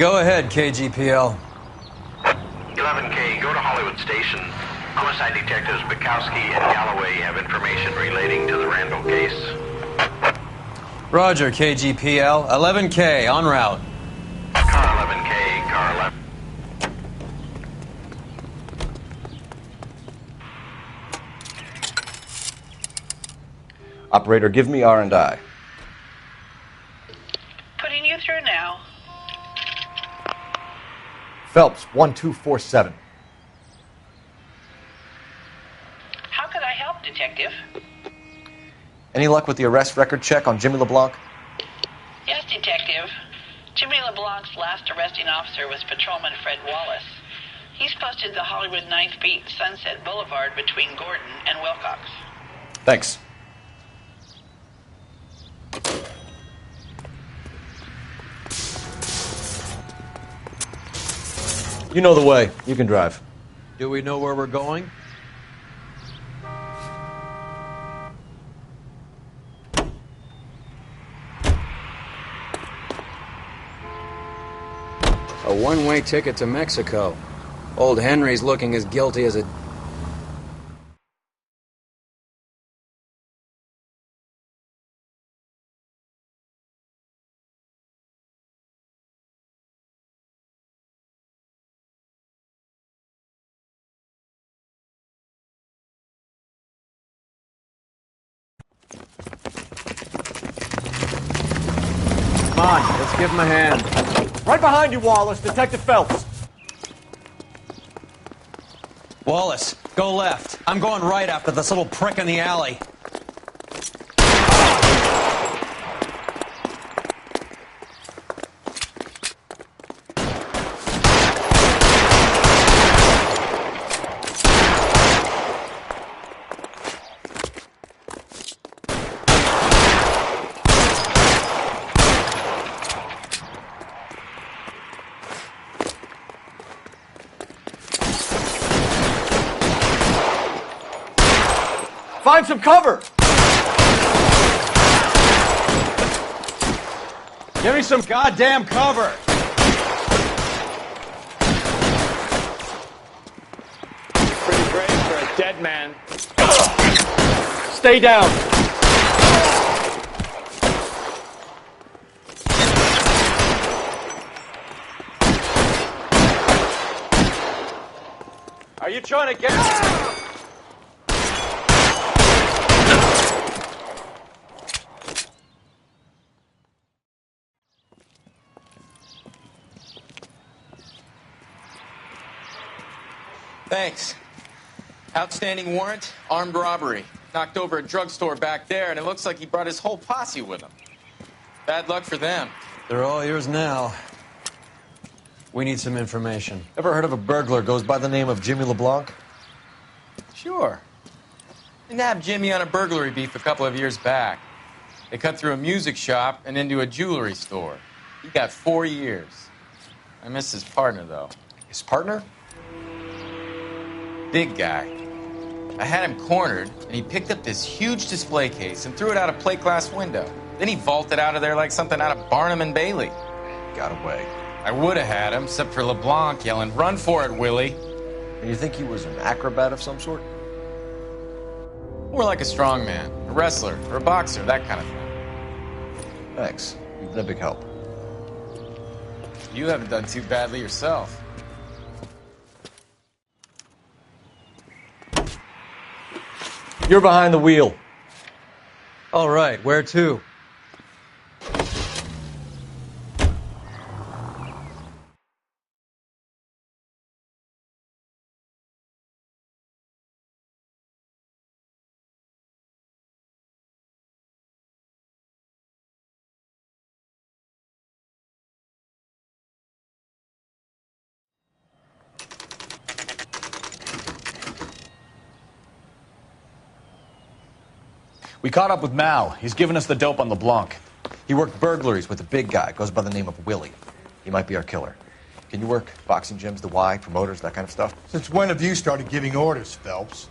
Go ahead, KGPL. 11K, go to Hollywood Station. Homicide detectives Bukowski and Galloway have information relating to the Randall case. Roger, KGPL. 11K, en route. Car 11K, car 11. Operator, give me R&I. Putting you through now. Phelps, 1247. How could I help, Detective? Any luck with the arrest record check on Jimmy LeBlanc? Yes, Detective. Jimmy LeBlanc's last arresting officer was Patrolman Fred Wallace. He's posted the Hollywood 9th Beat Sunset Boulevard between Gordon and Wilcox. Thanks. You know the way. You can drive. Do we know where we're going? A one-way ticket to Mexico. Old Henry's looking as guilty as a... Come on, let's give him a hand. Right behind you, Wallace. Detective Phelps. Wallace, go left. I'm going right after this little prick in the alley. Find some cover. Give me some goddamn cover. Pretty brave for a dead man. Stay down. Are you trying to get... Thanks. Outstanding warrant, armed robbery. Knocked over a drugstore back there, and it looks like he brought his whole posse with him. Bad luck for them. They're all yours now. We need some information. Ever heard of a burglar goes by the name of Jimmy LeBlanc? Sure. They nabbed Jimmy on a burglary beef a couple of years back. They cut through a music shop and into a jewelry store. He got 4 years. I miss his partner, though. His partner? Big guy. I had him cornered, and he picked up this huge display case and threw it out a plate glass window. Then he vaulted out of there like something out of Barnum and Bailey. Got away. I would have had him, except for LeBlanc yelling, "Run for it, Willie!" And you think he was an acrobat of some sort? More like a strongman, a wrestler, or a boxer, that kind of thing. Thanks. You've been a big help. You haven't done too badly yourself. You're behind the wheel. All right, where to? We caught up with Mao. He's given us the dope on LeBlanc. He worked burglaries with a big guy. Goes by the name of Willie. He might be our killer. Can you work boxing gyms, the Y, promoters, that kind of stuff? Since when have you started giving orders, Phelps?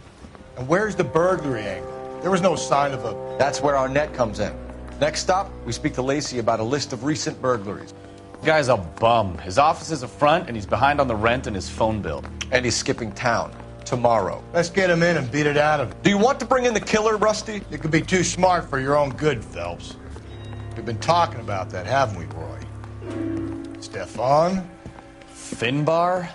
And where's the burglary angle? There was no sign of a... That's where our net comes in. Next stop, we speak to Lacey about a list of recent burglaries. Guy's a bum. His office is a front, and he's behind on the rent and his phone bill. And he's skipping town tomorrow. Let's get him in and beat it out of him. Do you want to bring in the killer, Rusty? You could be too smart for your own good, Phelps. We've been talking about that, haven't we, Roy? Stefan? Finbar?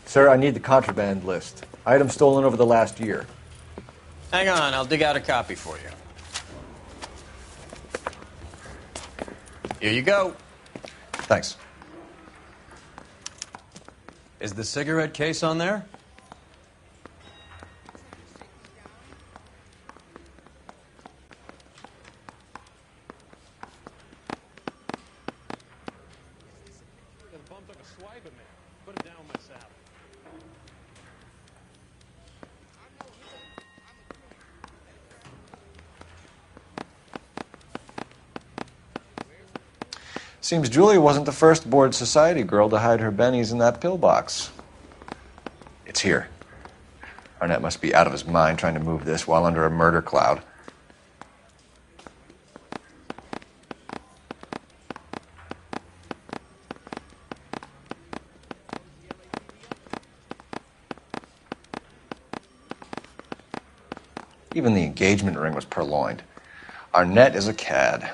Sir, I need the contraband list. Items stolen over the last year. Hang on, I'll dig out a copy for you. Here you go. Thanks. Is the cigarette case on there? Seems Julia wasn't the first bored society girl to hide her bennies in that pillbox. It's here. Arnett must be out of his mind trying to move this while under a murder cloud. Even the engagement ring was purloined. Arnett is a cad.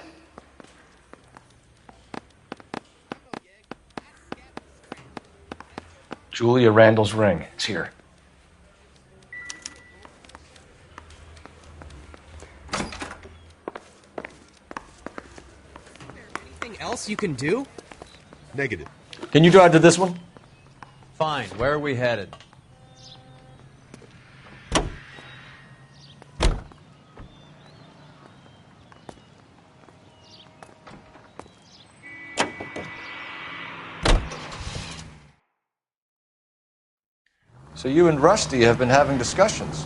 Julia Randall's ring. It's here. Anything else you can do? Negative. Can you drive to this one? Fine. Where are we headed? So you and Rusty have been having discussions.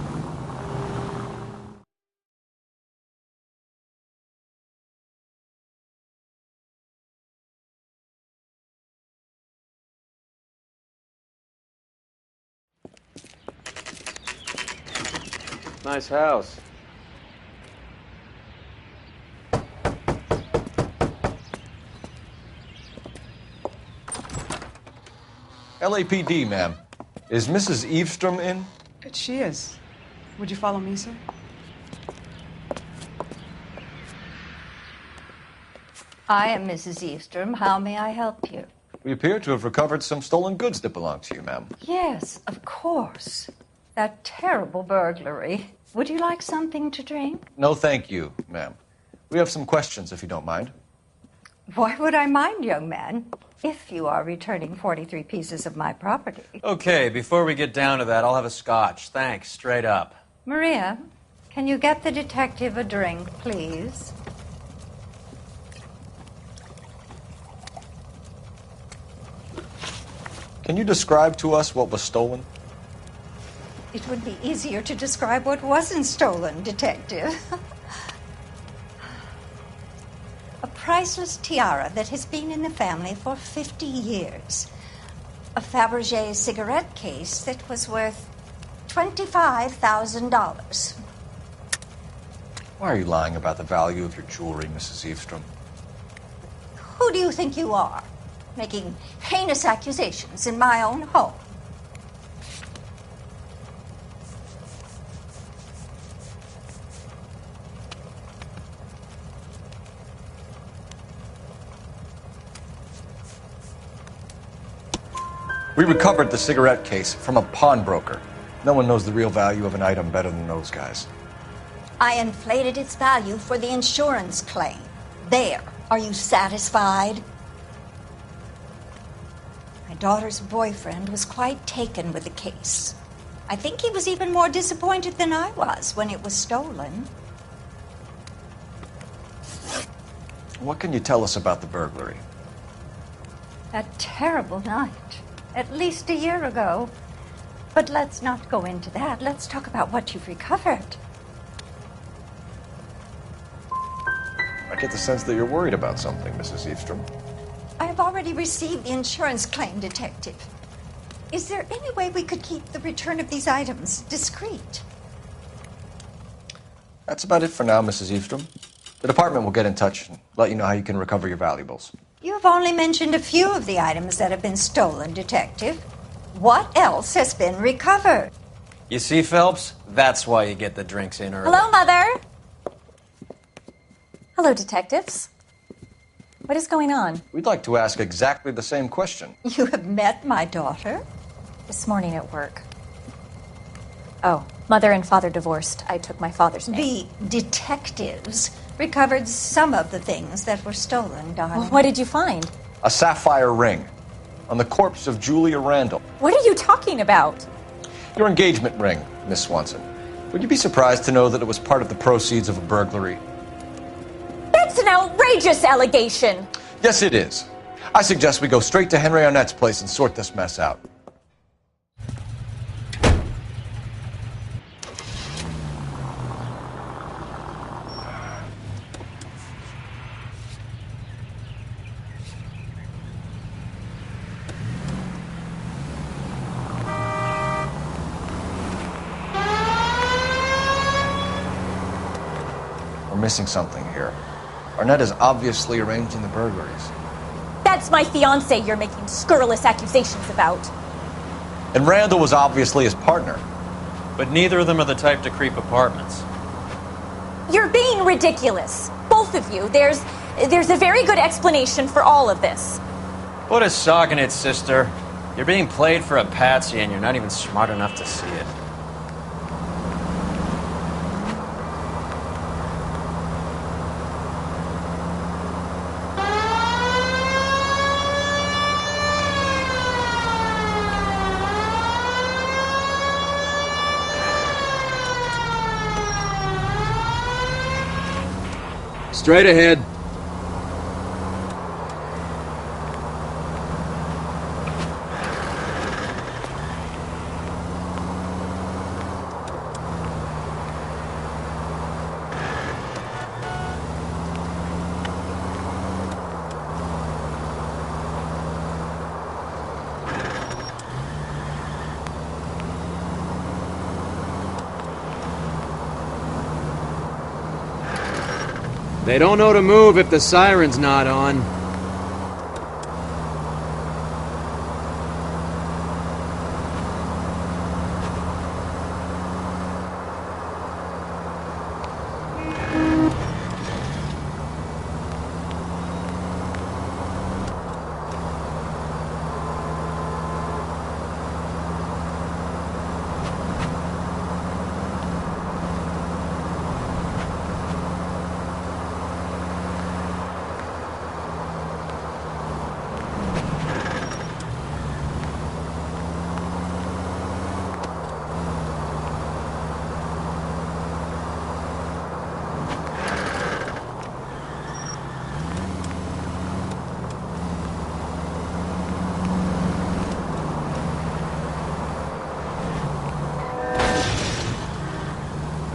Nice house. LAPD, ma'am. Is Mrs. Eavestrom in? She is. Would you follow me, sir? I am Mrs. Eavestrom. How may I help you? We appear to have recovered some stolen goods that belong to you, ma'am. Yes, of course. That terrible burglary. Would you like something to drink? No, thank you, ma'am. We have some questions, if you don't mind. Why would I mind, young man, if you are returning 43 pieces of my property? Okay, before we get down to that, I'll have a scotch. Thanks, straight up. Maria, can you get the detective a drink, please? Can you describe to us what was stolen? It would be easier to describe what wasn't stolen, detective. A priceless tiara that has been in the family for 50 years. A Fabergé cigarette case that was worth $25,000. Why are you lying about the value of your jewelry, Mrs. Eavestrom? Who do you think you are, making heinous accusations in my own home? We recovered the cigarette case from a pawnbroker. No one knows the real value of an item better than those guys. I inflated its value for the insurance claim. There. Are you satisfied? My daughter's boyfriend was quite taken with the case. I think he was even more disappointed than I was when it was stolen. What can you tell us about the burglary? That terrible night. At least a year ago. But let's not go into that. Let's talk about what you've recovered. I get the sense that you're worried about something, Mrs. Eavestrom. I have already received the insurance claim, Detective. Is there any way we could keep the return of these items discreet? That's about it for now, Mrs. Eavestrom. The department will get in touch and let you know how you can recover your valuables. You have only mentioned a few of the items that have been stolen, Detective. What else has been recovered? You see, Phelps? That's why you get the drinks in early. Hello, Mother. Hello, detectives. What is going on? We'd like to ask exactly the same question. You have met my daughter? This morning at work. Oh, mother and father divorced. I took my father's name. The detectives recovered some of the things that were stolen, darling. Well, what did you find? A sapphire ring on the corpse of Julia Randall. What are you talking about? Your engagement ring, Miss Swanson. Would you be surprised to know that it was part of the proceeds of a burglary? That's an outrageous allegation. Yes, it is. I suggest we go straight to Henry Arnett's place and sort this mess out. We're missing something here. Arnett is obviously arranging the burglaries. That's my fiancé you're making scurrilous accusations about. And Randall was obviously his partner. But neither of them are the type to creep apartments. You're being ridiculous. Both of you. There's a very good explanation for all of this. Put a sock in it, sister. You're being played for a patsy and you're not even smart enough to see it. Straight ahead. They don't know to move if the siren's not on.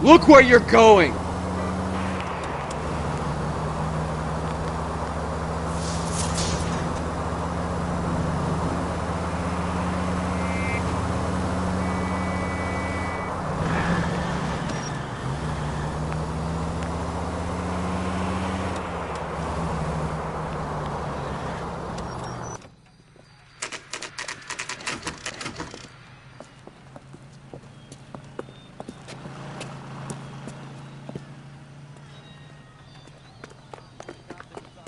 Look where you're going!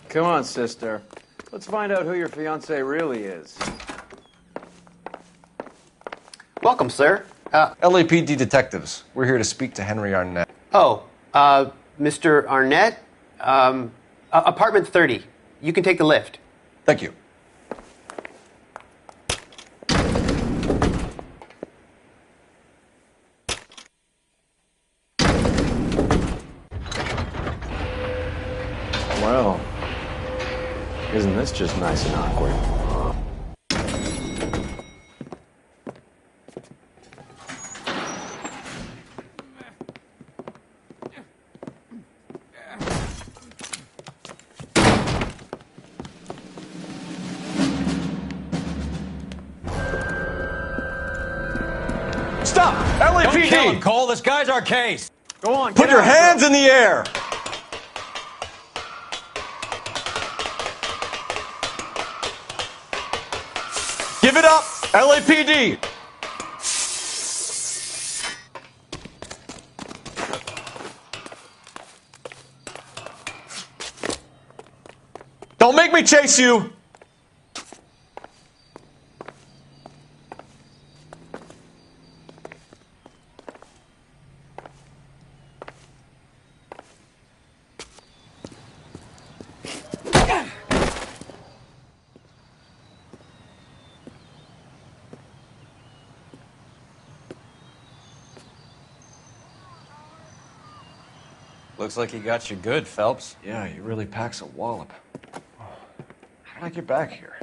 Come on, sister. Let's find out who your fiancé really is. Welcome, sir. LAPD detectives. We're here to speak to Henry Arnett. Mr. Arnett? Apartment 30. You can take the lift. Thank you. Well, isn't this just nice and awkward? Stop! Don't kill LAPD! him, Cole. This guy's our case. Go on, Put get your after hands in the air! Give it up! LAPD! Don't make me chase you! Looks like he got you good, Phelps. Yeah, he really packs a wallop. How did I get back here?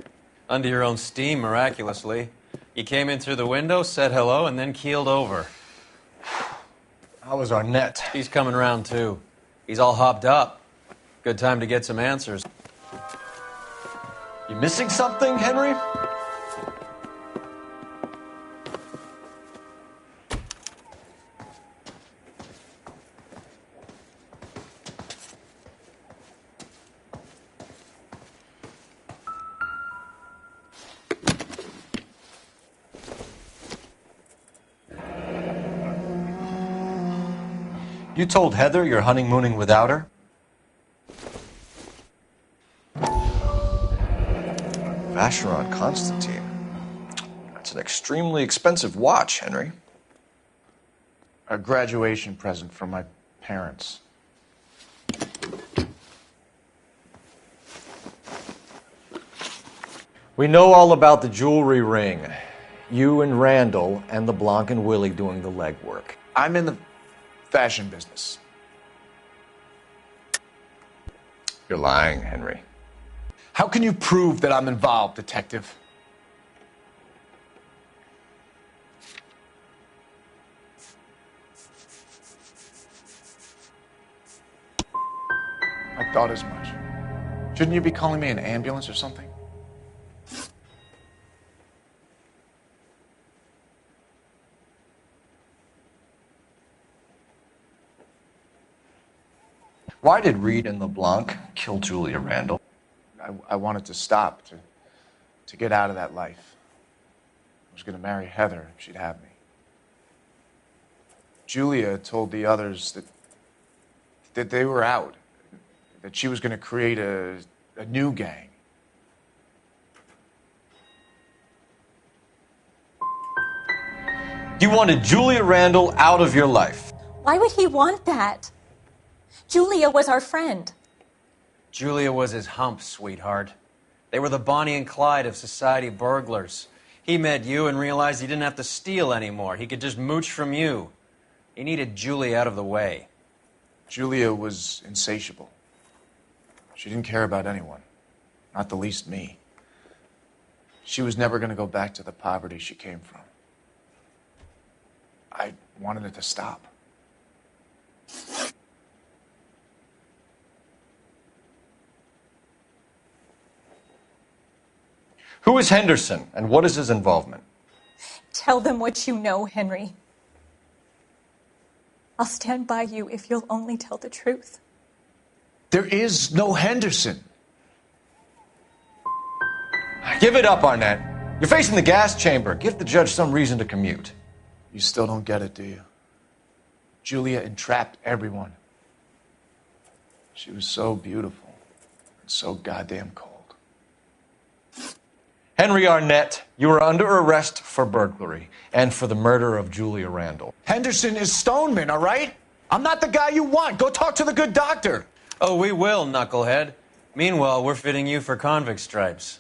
Under your own steam, miraculously. You came in through the window, said hello, and then keeled over. How was Arnett? He's coming round, too. He's all hopped up. Good time to get some answers. You missing something, Henry? You told Heather you're honeymooning without her? Vacheron Constantine. That's an extremely expensive watch, Henry. A graduation present from my parents. We know all about the jewelry ring. You and Randall and LeBlanc and Willie doing the legwork. I'm in the fashion business. You're lying, Henry. How can you prove that I'm involved, detective? I thought as much. Shouldn't you be calling me an ambulance or something? Why did Reed and LeBlanc kill Julia Randall? I wanted to stop, to get out of that life. I was going to marry Heather if she'd have me. Julia told the others that they were out, that she was going to create a new gang. You wanted Julia Randall out of your life. Why would he want that? Julia was our friend. Julia was his hump, sweetheart. They were the Bonnie and Clyde of society burglars. He met you and realized he didn't have to steal anymore. He could just mooch from you. He needed Julia out of the way. Julia was insatiable. She didn't care about anyone, not the least me. She was never going to go back to the poverty she came from. I wanted it to stop. Who is Henderson, and what is his involvement? Tell them what you know, Henry. I'll stand by you if you'll only tell the truth. There is no Henderson. Give it up, Arnett. You're facing the gas chamber. Give the judge some reason to commute. You still don't get it, do you? Julia entrapped everyone. She was so beautiful and so goddamn cold. Henry Arnett, you are under arrest for burglary and for the murder of Julia Randall. Henderson is Stoneman, all right? I'm not the guy you want. Go talk to the good doctor. Oh, we will, knucklehead. Meanwhile, we're fitting you for convict stripes.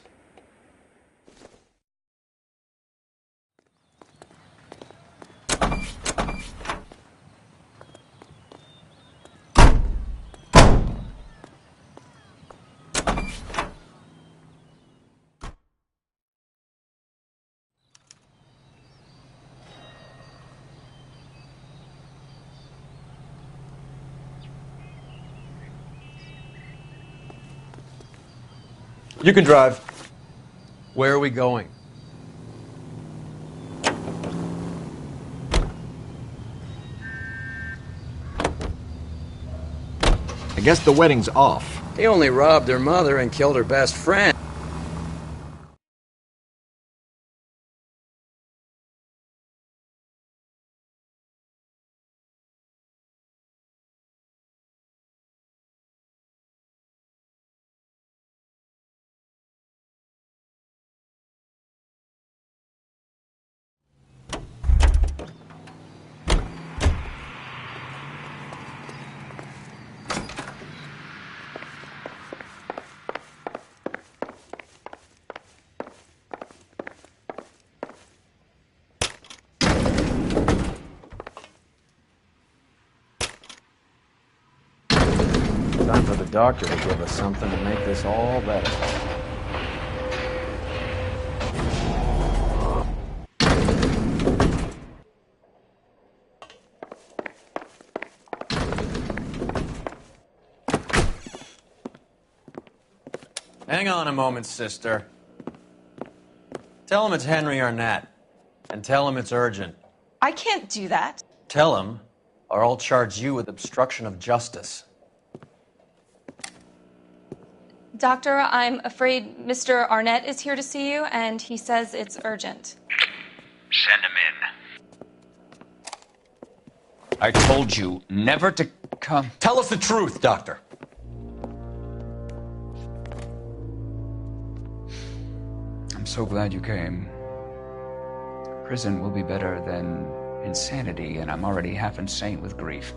You can drive. Where are we going? I guess the wedding's off. He only robbed her mother and killed her best friend. waiting for the doctor to give us something to make this all better. Hang on a moment, sister. Tell him it's Henry Arnett. And tell him it's urgent. I can't do that. Tell him, or I'll charge you with obstruction of justice. Doctor, I'm afraid Mr. Arnett is here to see you, and he says it's urgent. Send him in. I told you never to come. Tell us the truth, Doctor. I'm so glad you came. Prison will be better than insanity, and I'm already half insane with grief.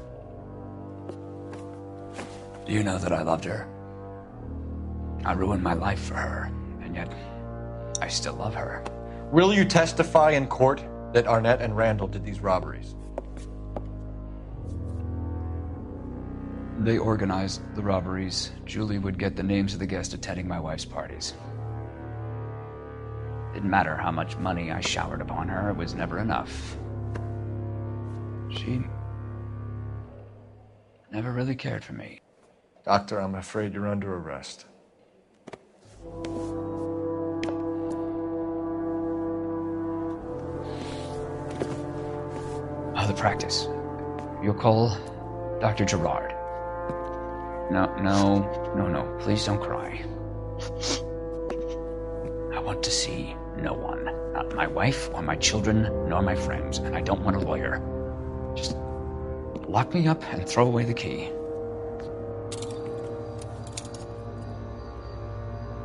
Do you know that I loved her? I ruined my life for her, and yet I still love her. Will you testify in court that Arnett and Randall did these robberies? They organized the robberies. Julie would get the names of the guests attending my wife's parties. Didn't matter how much money I showered upon her, it was never enough. She never really cared for me. Doctor, I'm afraid you're under arrest. Oh, the practice. You'll call Dr. Gerard. No. Please don't cry. I want to see no one. Not my wife or my children, nor my friends. And I don't want a lawyer. Just lock me up and throw away the key.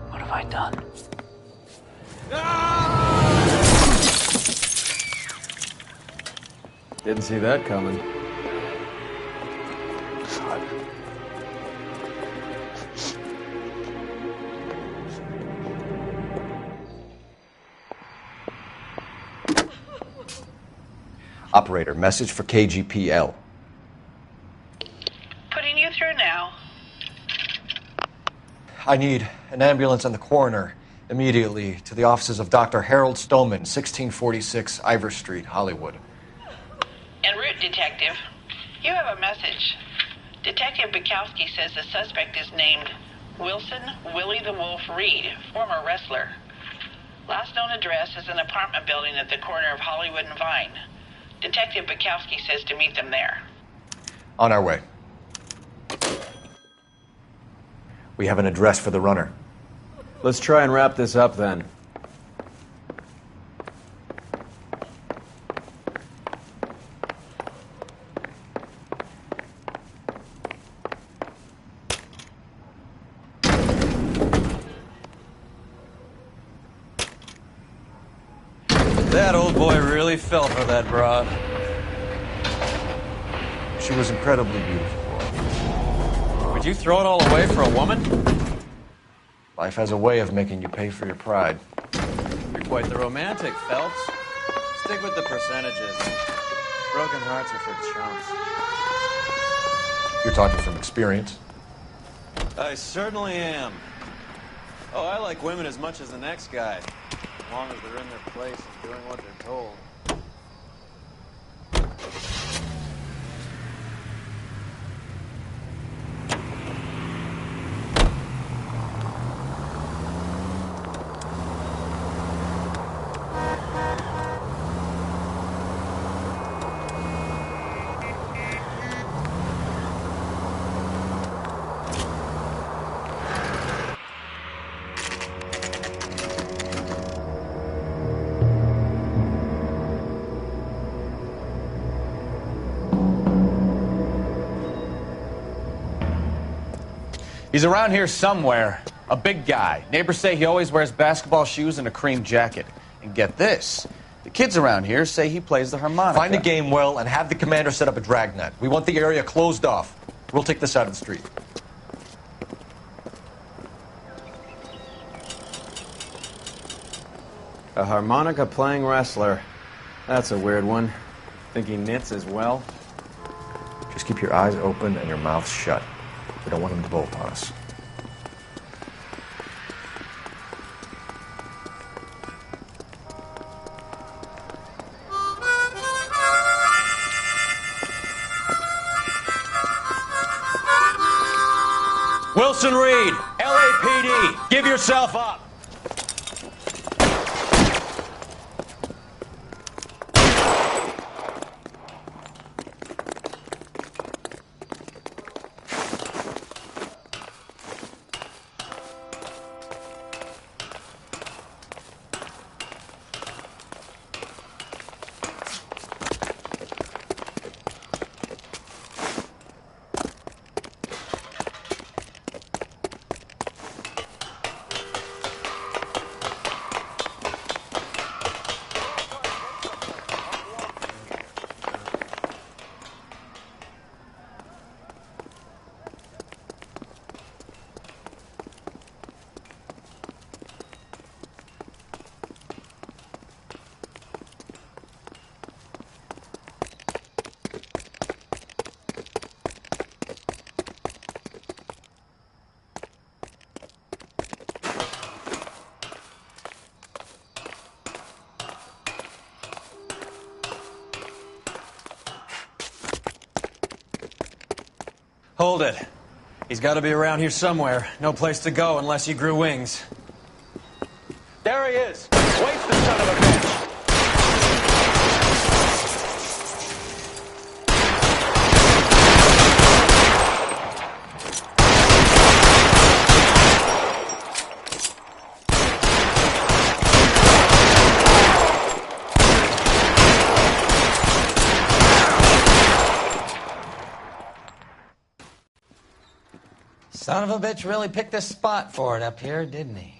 What have I done? Didn't see that coming. Operator, message for KGPL. Putting you through now. I need an ambulance and the coroner immediately to the offices of Dr. Harold Stoneman, 1646 Ivor Street, Hollywood. En route, Detective. You have a message. Detective Bukowski says the suspect is named Wilson Willie the Wolf Reed, former wrestler. Last known address is an apartment building at the corner of Hollywood and Vine. Detective Bukowski says to meet them there. On our way. We have an address for the runner. Let's try and wrap this up then. That old boy really fell for that broad. She was incredibly beautiful. Would you throw it all away for a woman? Life has a way of making you pay for your pride. You're quite the romantic, Phelps. Stick with the percentages. Broken hearts are for chumps. You're talking from experience. I certainly am. Oh, I like women as much as the next guy. As long as they're in their place and doing what they're told. He's around here somewhere. A big guy. Neighbors say he always wears basketball shoes and a cream jacket. And get this. The kids around here say he plays the harmonica. Find the game well and have the commander set up a dragnet. We want the area closed off. We'll take this out of the street. A harmonica playing wrestler. That's a weird one. Think he knits as well? Just keep your eyes open and your mouth shut. We don't want him to bolt on us. Wilson Reed, LAPD, give yourself up. Hold it. He's got to be around here somewhere. No place to go unless he grew wings. There he is. Waits the son of a bitch. Son of a bitch really picked a spot for it up here, didn't he?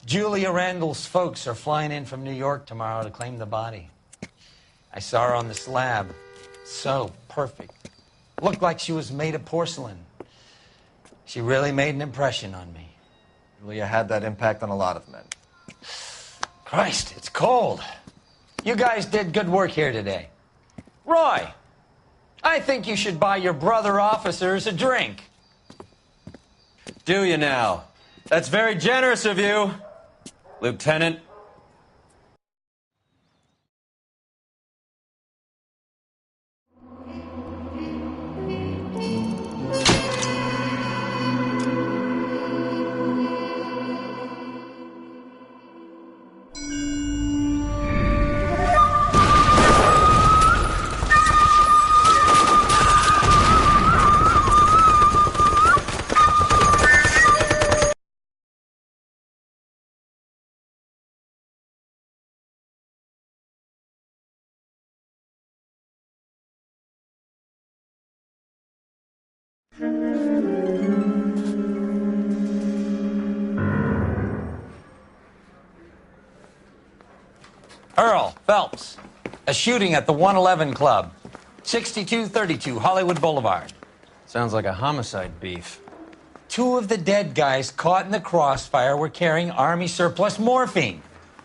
Julia Randall's folks are flying in from New York tomorrow to claim the body. I saw her on the slab. So perfect. Looked like she was made of porcelain. She really made an impression on me. Julia had that impact on a lot of men. Christ, it's cold. You guys did good work here today. Roy, I think you should buy your brother officers a drink. Do you now? That's very generous of you, Lieutenant. Earl Phelps, a shooting at the 111 Club, 6232 Hollywood Boulevard. Sounds like a homicide beef. Two of the dead guys caught in the crossfire were carrying Army surplus morphine.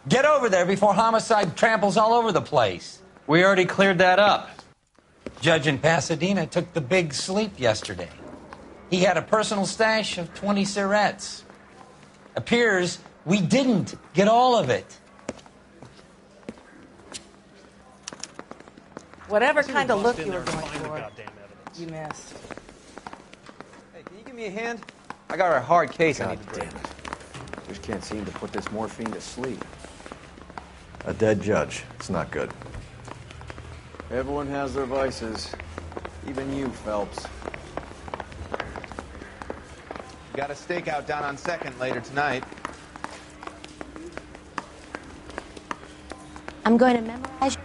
Get over there before homicide tramples all over the place. We already cleared that up. Judge in Pasadena took the big sleep yesterday. He had a personal stash of 20 cigarettes. Appears we didn't get all of it. Whatever kind of look you were going for, you missed. Hey, can you give me a hand? I got a hard case I need to break. Just can't seem to put this morphine to sleep. A dead judge. It's not good. Everyone has their vices. Even you, Phelps. Got a stakeout down on 2nd later tonight. I'm going to memorize.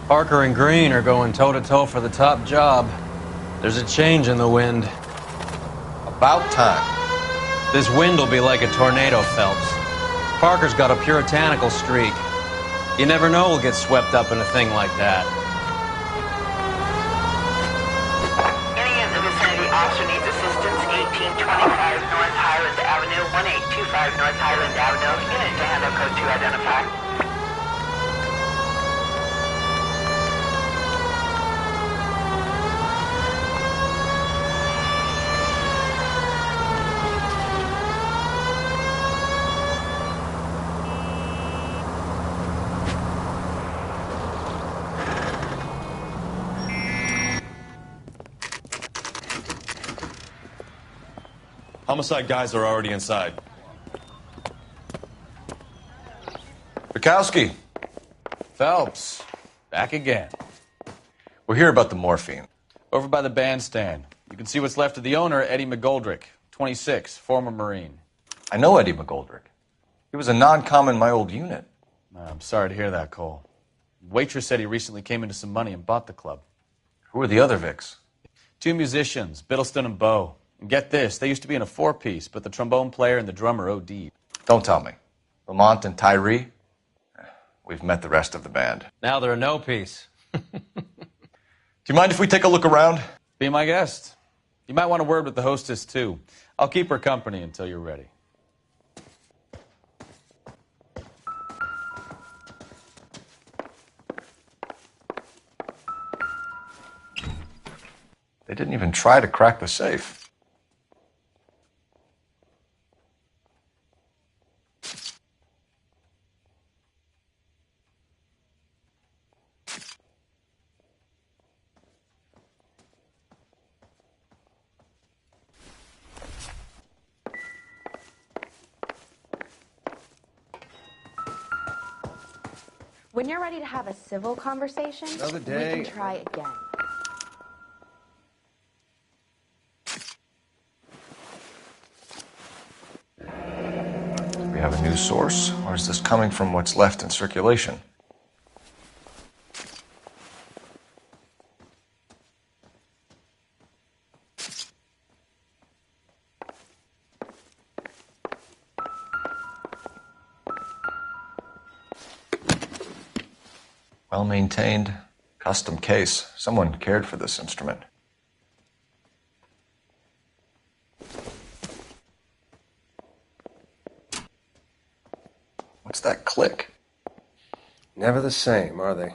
Parker and Green are going toe-to-toe for the top job. There's a change in the wind. About time. This wind will be like a tornado, Phelps. Parker's got a puritanical streak. You never know we'll get swept up in a thing like that. Any of the vicinity officer needs assistance, 1825 North Highland Avenue, 1825 North Highland Avenue. Unit to handle code 2 identify. Homicide guys are already inside. Bukowski. Phelps, back again. We're here about the morphine. Over by the bandstand. You can see what's left of the owner, Eddie McGoldrick, 26, former Marine. I know Eddie McGoldrick. He was a non-com in my old unit. I'm sorry to hear that, Cole. Waitress said he recently came into some money and bought the club. Who are the other Vics? 2 musicians, Biddleston and Bowe. And get this, they used to be in a 4-piece, but the trombone player and the drummer OD'd. Don't tell me. Lamont and Tyree? We've met the rest of the band. Now they're a no-piece. Do you mind if we take a look around? Be my guest. You might want a word with the hostess, too. I'll keep her company until you're ready. They didn't even try to crack the safe. When you're ready to have a civil conversation, Another we day. can try again. Do we have a news source, or is this coming from what's left in circulation? Well-maintained, custom case. Someone cared for this instrument. What's that click? Never the same, are they?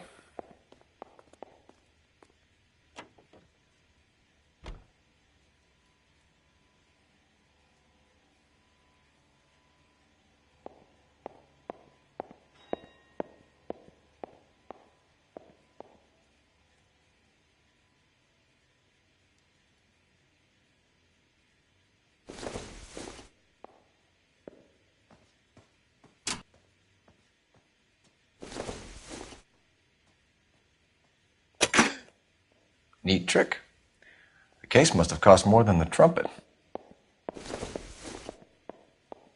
Neat trick. The case must have cost more than the trumpet.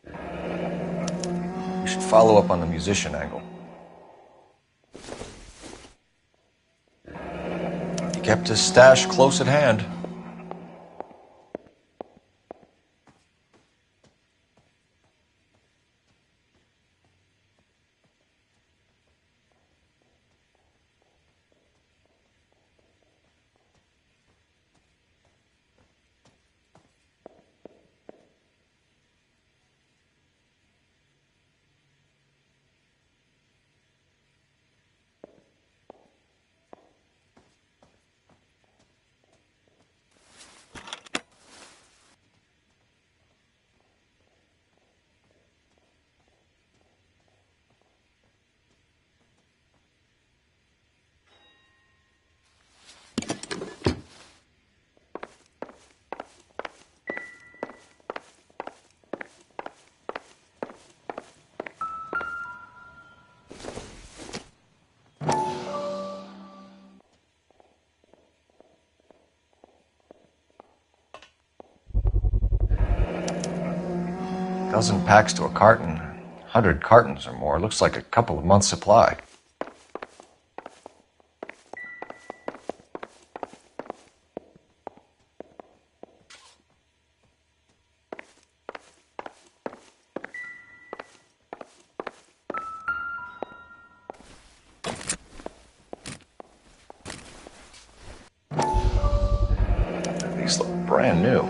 We should follow up on the musician angle. He kept his stash close at hand. Dozen packs to a carton, 100 cartons or more. Looks like a couple of months' supply. brand new.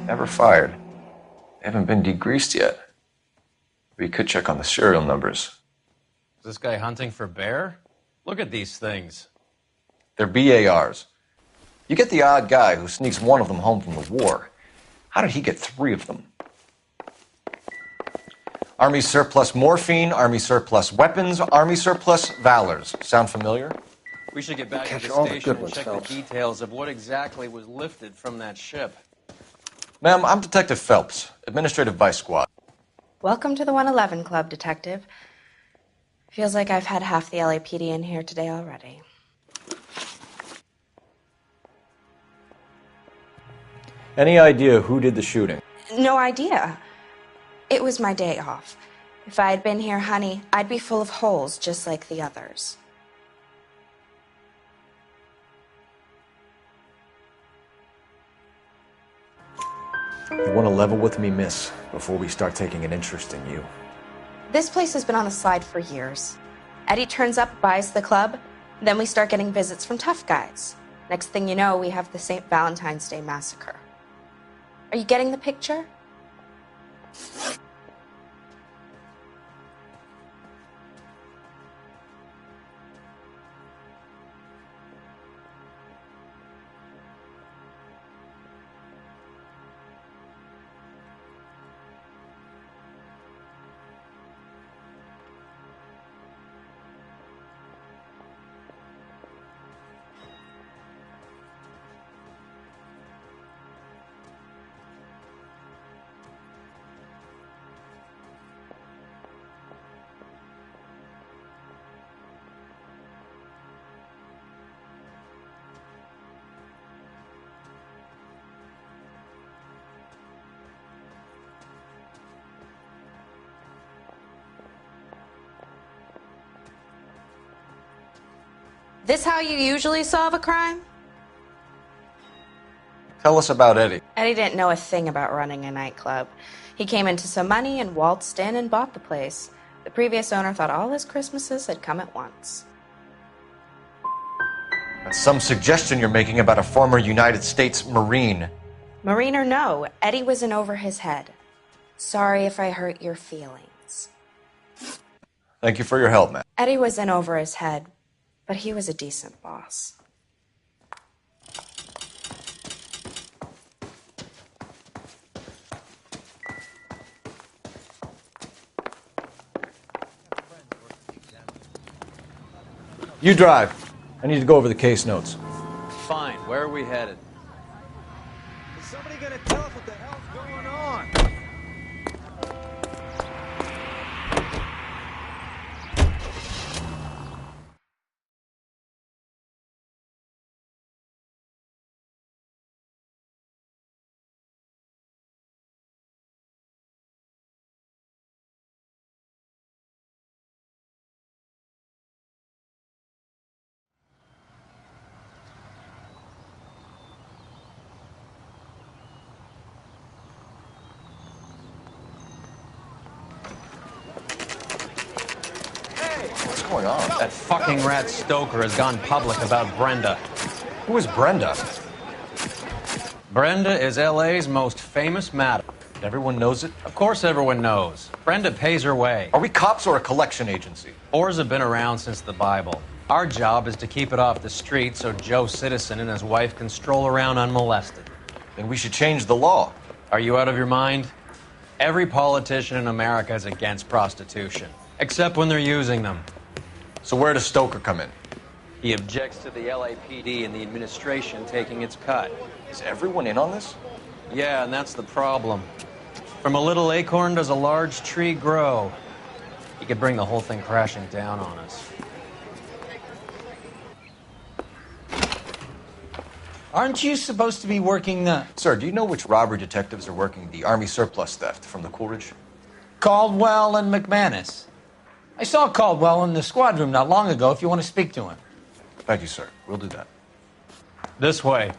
Never fired. They haven't been degreased yet. We could check on the serial numbers. Is this guy hunting for bear? Look at these things. They're BARs. You get the odd guy who sneaks one of them home from the war. How did he get 3 of them? Army surplus morphine, Army surplus weapons, Army surplus valors. Sound familiar? We should get back to Catch the all the station good and ones, check Phelps. the details of what exactly was lifted from that ship. Ma'am, I'm Detective Phelps, Administrative Vice Squad. Welcome to the 111 Club, Detective. Feels like I've had half the LAPD in here today already. Any idea who did the shooting? No idea. It was my day off. If I had been here, honey, I'd be full of holes just like the others. You want to level with me, miss, before we start taking an interest in you. This place has been on the slide for years. Eddie turns up, buys the club, then we start getting visits from tough guys. Next thing you know, we have the St. Valentine's Day massacre. Are you getting the picture? This how you usually solve a crime? Tell us about Eddie. Eddie didn't know a thing about running a nightclub. He came into some money and waltzed in and bought the place. The previous owner thought all his Christmases had come at once. That's some suggestion you're making about a former United States Marine. Marine or no, Eddie was in over his head. Sorry if I hurt your feelings. Thank you for your help, man. Eddie was in over his head, but he was a decent boss. You drive. I need to go over the case notes. Fine. Where are we headed? Is somebody gonna tell us what the hell's going on? What's going on? That fucking rat Stoker has gone public about Brenda. Who is Brenda? Brenda is L.A.'s most famous madam. Everyone knows it? Of course everyone knows. Brenda pays her way. Are we cops or a collection agency? Whores have been around since the Bible. Our job is to keep it off the street so Joe Citizen and his wife can stroll around unmolested. Then we should change the law. Are you out of your mind? Every politician in America is against prostitution, except when they're using them. So where does Stoker come in? He objects to the LAPD and the administration taking its cut. Is everyone in on this? Yeah, and that's the problem. From a little acorn does a large tree grow. He could bring the whole thing crashing down on us. Aren't you supposed to be working the... Sir, do you know which robbery detectives are working the Army surplus theft from the Coolidge? Caldwell and McManus. I saw Caldwell in the squad room not long ago if you want to speak to him. Thank you, sir. We'll do that. This way.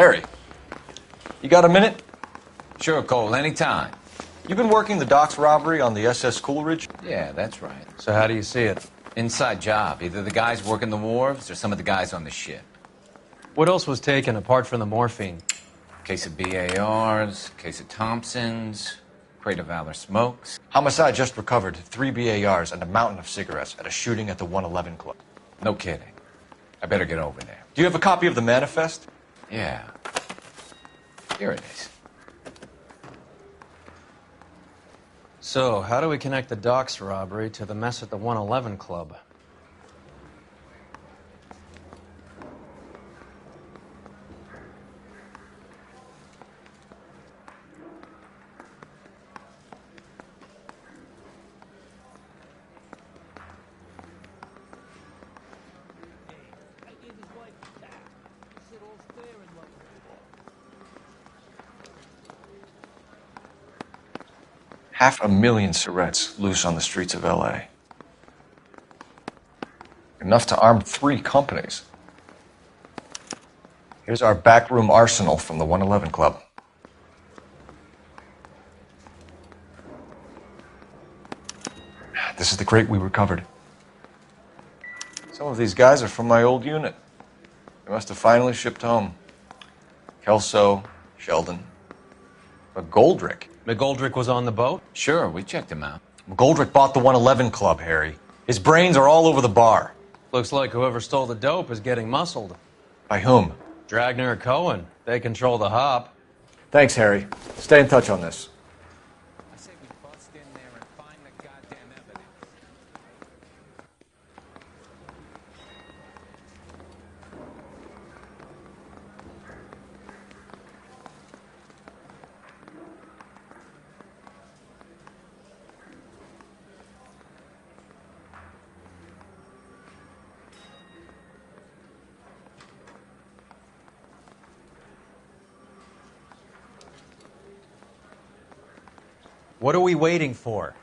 Harry, you got a minute? Sure, Cole, anytime. You've been working the docks robbery on the SS Coleridge? Yeah, that's right. So how do you see it? Inside job. Either the guys working the wharves or some of the guys on the ship. What else was taken apart from the morphine? Case of BARs, case of Thompsons, crate of Valor smokes. Homicide just recovered 3 BARs and a mountain of cigarettes at a shooting at the 111 Club. No kidding. I better get over there. Do you have a copy of the manifest? Yeah. Here it is. So, how do we connect the docks robbery to the mess at the 111 Club? $500,000 cigarettes loose on the streets of L.A. Enough to arm 3 companies. Here's our backroom arsenal from the 111 Club. This is the crate we recovered. Some of these guys are from my old unit. They must have finally shipped home. Kelso, Sheldon, McGoldrick. McGoldrick was on the boat? Sure, we checked him out. McGoldrick bought the 111 Club, Harry. His brains are all over the bar. Looks like whoever stole the dope is getting muscled. By whom? Dragner or Cohen. They control the hop. Thanks, Harry. Stay in touch on this. I say we bust in there and find the goddamn evidence. What are we waiting for?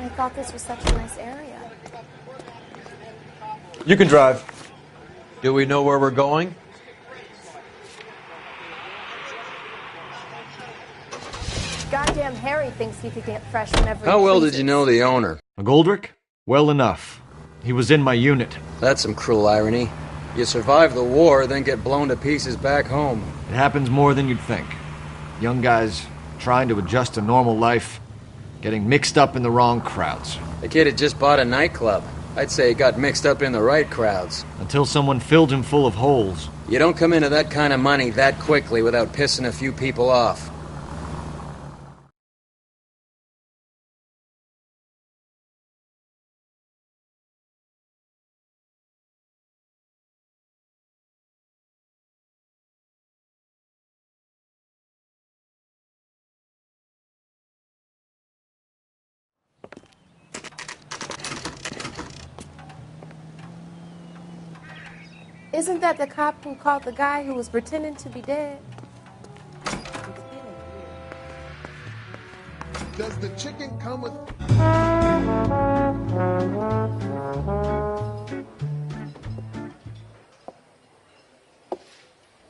I thought this was such a nice area. You can drive. Do we know where we're going? Goddamn Harry thinks he could get fresh whenever How he well pleases. did you know the owner? McGoldrick? Well enough. He was in my unit. That's some cruel irony. You survive the war, then get blown to pieces back home. It happens more than you'd think. Young guys trying to adjust to normal life, getting mixed up in the wrong crowds. The kid had just bought a nightclub. I'd say he got mixed up in the right crowds. Until someone filled him full of holes. You don't come into that kind of money that quickly without pissing a few people off. Isn't that the cop who caught the guy who was pretending to be dead? Does the chicken come with...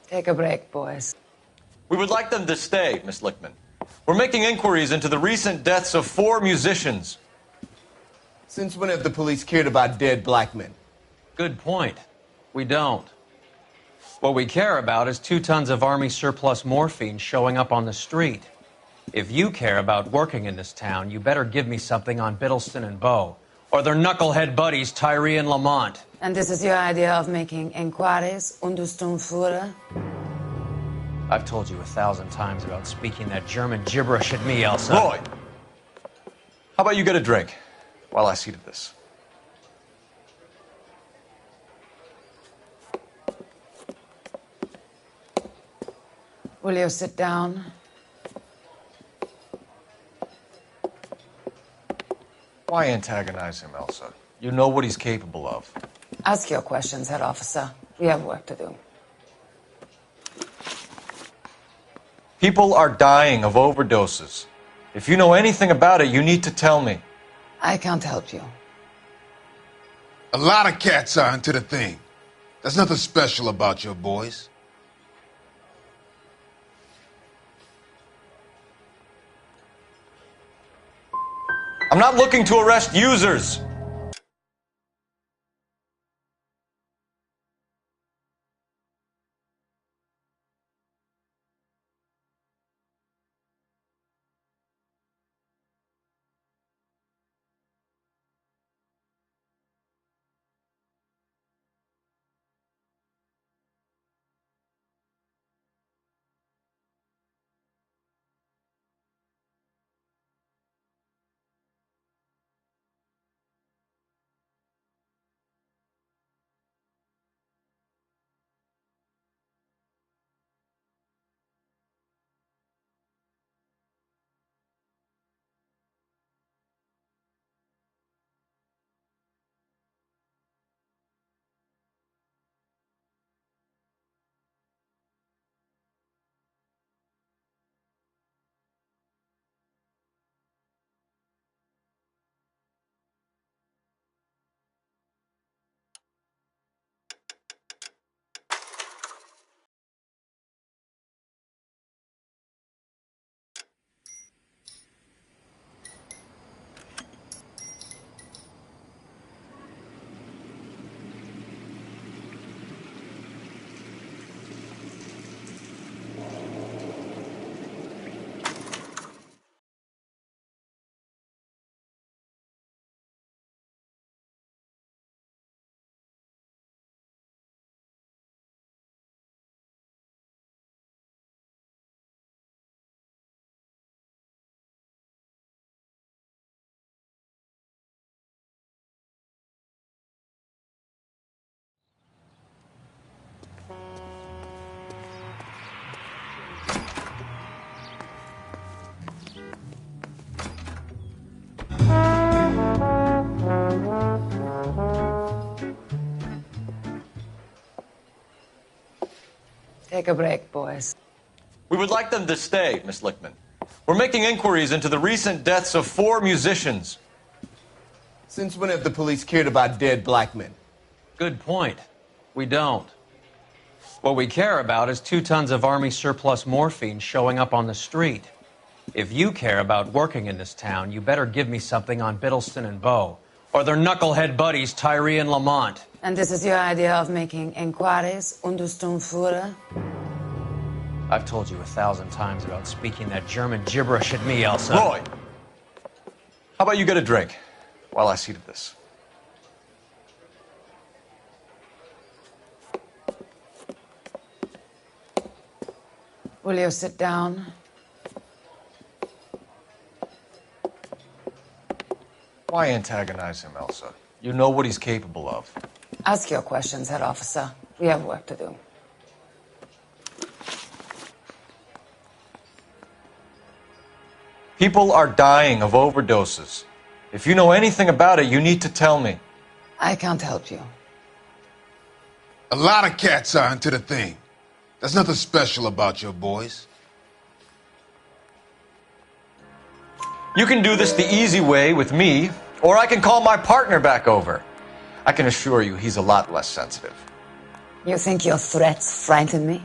Take a break, boys. We would like them to stay, Miss Lichtman. We're making inquiries into the recent deaths of 4 musicians. Since when have the police cared about dead black men? Good point. We don't. What we care about is 2 tons of Army surplus morphine showing up on the street. If you care about working in this town, you better give me something on Biddleston and Bow, or their knucklehead buddies Tyree and Lamont. And this is your idea of making inquiries under Sturmführer? I've told you 1,000 times about speaking that German gibberish at me, Elsa. Roy! How about you get a drink while I see to this? Will you sit down? Why antagonize him, Elsa? You know what he's capable of. Ask your questions, head officer. We have work to do. People are dying of overdoses. If you know anything about it, you need to tell me. I can't help you. A lot of cats are into the thing. There's nothing special about your boys. I'm not looking to arrest users. Take a break, boys. We would like them to stay, Miss Lichtman. We're making inquiries into the recent deaths of 4 musicians. Since when have the police cared about dead black men? Good point. We don't. What we care about is 2 tons of Army surplus morphine showing up on the street. If you care about working in this town, you better give me something on Biddleston and Bow, or their knucklehead buddies Tyree and Lamont. And this is your idea of making inquiries under Sturmführer? I've told you 1,000 times about speaking that German gibberish at me, Elsa. Roy! How about you get a drink while I see to this? Will you sit down? Why antagonize him, Elsa? You know what he's capable of. Ask your questions, head officer. We have work to do. People are dying of overdoses. If you know anything about it, you need to tell me. I can't help you. A lot of cats are into the thing. There's nothing special about your boys. You can do this the easy way with me, or I can call my partner back over. I can assure you he's a lot less sensitive. You think your threats frighten me?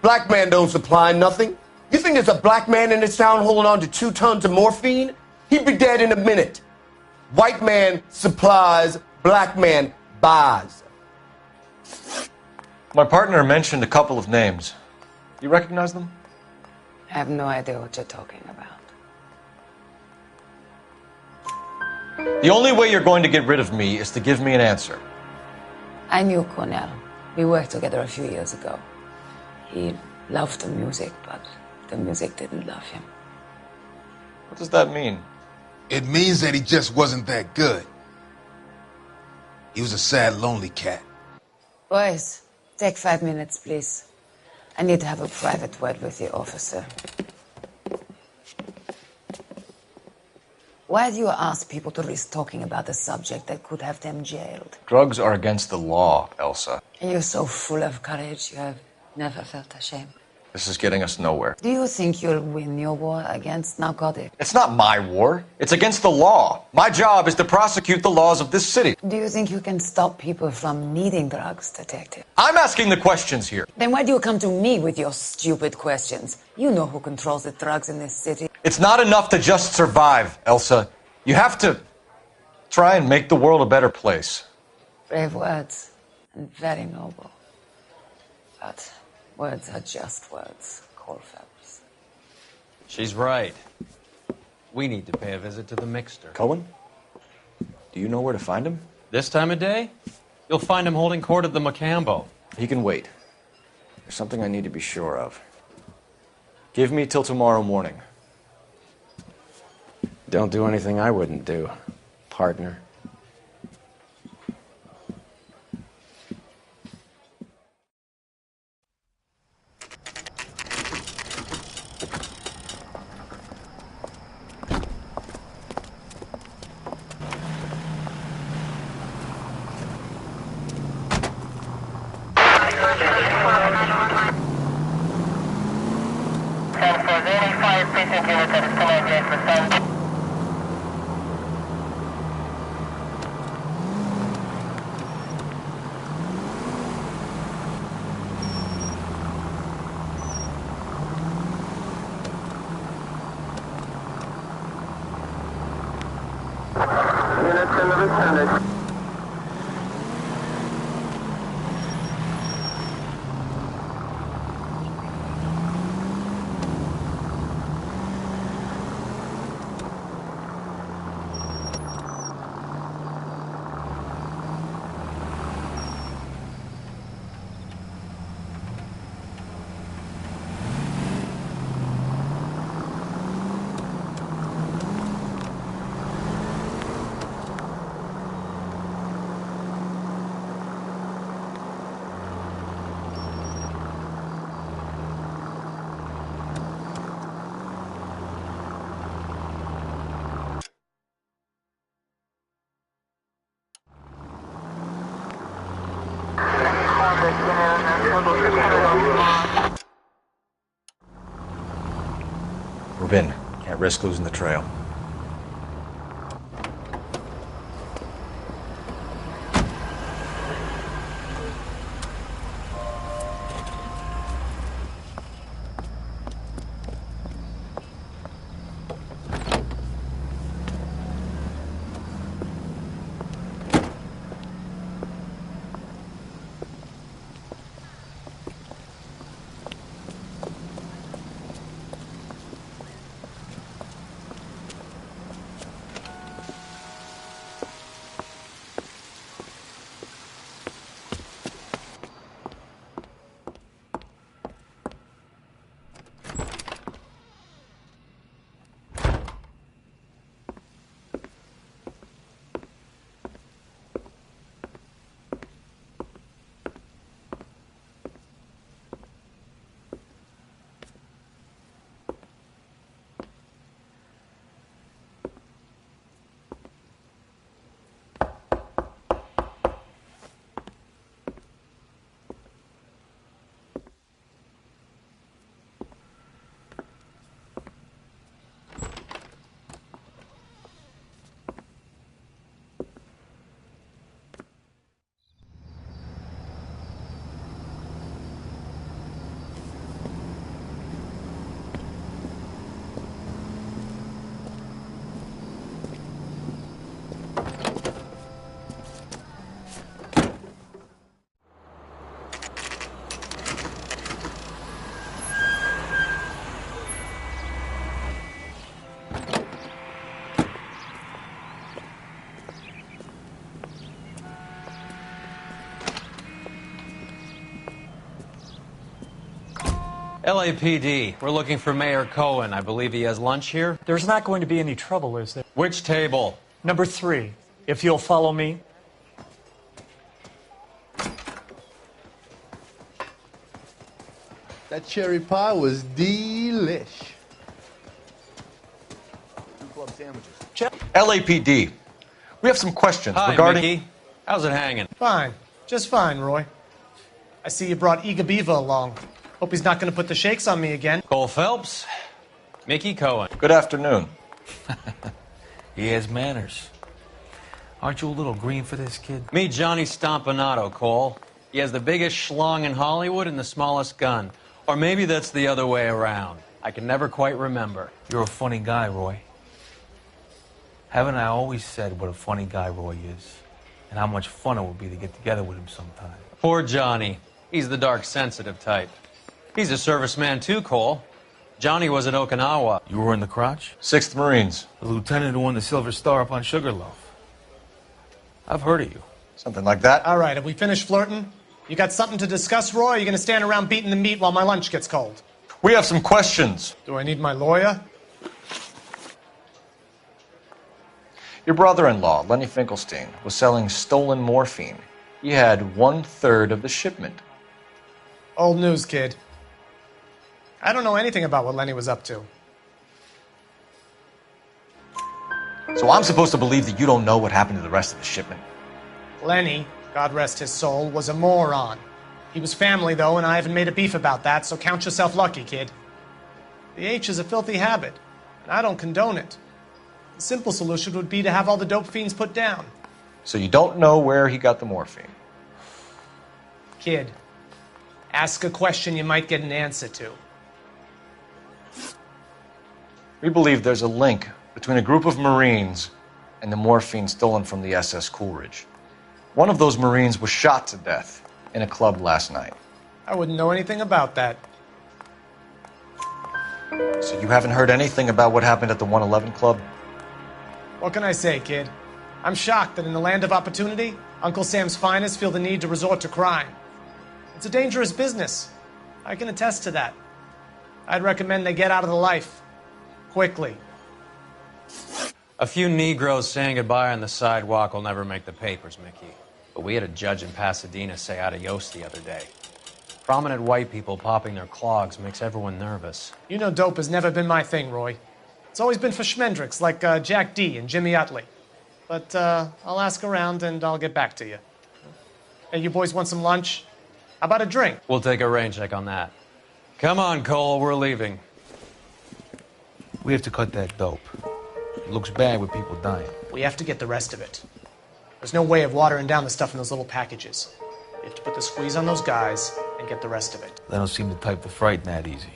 Black man don't supply nothing. You think there's a black man in this town holding on to 2 tons of morphine? He'd be dead in a minute. White man supplies, black man buys. My partner mentioned a couple of names. You recognize them? I have no idea what you're talking about. The only way you're going to get rid of me is to give me an answer. I knew Cornell. We worked together a few years ago. He loved the music, but the music didn't love him. What does that mean? It means that he just wasn't that good. He was a sad, lonely cat. Boys, take 5 minutes, please. I need to have a private word with the officer. Why do you ask people to risk talking about a subject that could have them jailed? Drugs are against the law, Elsa. You're so full of courage, you have never felt ashamed. This is getting us nowhere. Do you think you'll win your war against narcotics? It's not my war. It's against the law. My job is to prosecute the laws of this city. Do you think you can stop people from needing drugs, detective? I'm asking the questions here. Then why do you come to me with your stupid questions? You know who controls the drugs in this city. It's not enough to just survive, Elsa. You have to try and make the world a better place. Brave words and very noble. But words are just words, Cole Phelps. She's right. We need to pay a visit to the mixer. Cohen? Do you know where to find him? This time of day? You'll find him holding court at the Macambo. He can wait. There's something I need to be sure of. Give me till tomorrow morning. Don't do anything I wouldn't do, partner. We're in. Can't risk losing the trail. LAPD, we're looking for Mayor Cohen. I believe he has lunch here. There's not going to be any trouble, is there? Which table? Number 3, if you'll follow me. That cherry pie was delish. 2 club sandwiches. LAPD. We have some questions Hi, regarding... Mickey. How's it hanging? Fine. Just fine, Roy. I see you brought Iga Beaver along. Hope he's not going to put the shakes on me again. Cole Phelps. Mickey Cohen. Good afternoon. He has manners. Aren't you a little green for this kid? Meet Johnny Stompanato, Cole. He has the biggest schlong in Hollywood and the smallest gun. Or maybe that's the other way around. I can never quite remember. You're a funny guy, Roy. Haven't I always said what a funny guy Roy is? And how much fun it would be to get together with him sometime. Poor Johnny. He's the dark, sensitive type. He's a serviceman too, Cole. Johnny was at Okinawa. You were in the crotch? 6th Marines. The lieutenant who won the Silver Star up on Sugarloaf. I've heard of you. Something like that. All right, have we finished flirting? You got something to discuss, Roy, or are you going to stand around beating the meat while my lunch gets cold? We have some questions. Do I need my lawyer? Your brother-in-law, Lenny Finkelstein, was selling stolen morphine. He had 1/3 of the shipment. Old news, kid. I don't know anything about what Lenny was up to. So I'm supposed to believe that you don't know what happened to the rest of the shipment? Lenny, God rest his soul, was a moron. He was family, though, and I haven't made a beef about that, so count yourself lucky, kid. The H is a filthy habit, and I don't condone it. The simple solution would be to have all the dope fiends put down. So you don't know where he got the morphine? Kid, ask a question you might get an answer to. We believe there's a link between a group of Marines and the morphine stolen from the SS Coolidge. One of those Marines was shot to death in a club last night. I wouldn't know anything about that. So you haven't heard anything about what happened at the 111 Club? What can I say, kid? I'm shocked that in the land of opportunity, Uncle Sam's finest feel the need to resort to crime. It's a dangerous business. I can attest to that. I'd recommend they get out of the life. Quickly. A few Negroes saying goodbye on the sidewalk will never make the papers, Mickey. But we had a judge in Pasadena say adios the other day. Prominent white people popping their clogs makes everyone nervous. You know dope has never been my thing, Roy. It's always been for schmendricks like Jack D. and Jimmy Utley. But I'll ask around and I'll get back to you. Hey, you boys want some lunch? How about a drink? We'll take a rain check on that. Come on, Cole, we're leaving. We have to cut that dope. It looks bad with people dying. We have to get the rest of it. There's no way of watering down the stuff in those little packages. You have to put the squeeze on those guys and get the rest of it. They don't seem the type to frighten that easy.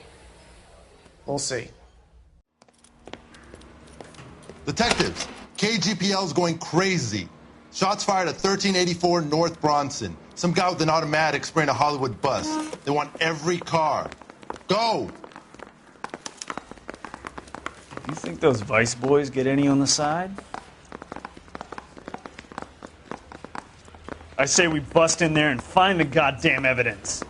We'll see. Detectives, KGPL's going crazy. Shots fired at 1384 North Bronson. Some guy with an automatic spraying a Hollywood bus. They want every car. Go! You think those Vice boys get any on the side? I say we bust in there and find the goddamn evidence.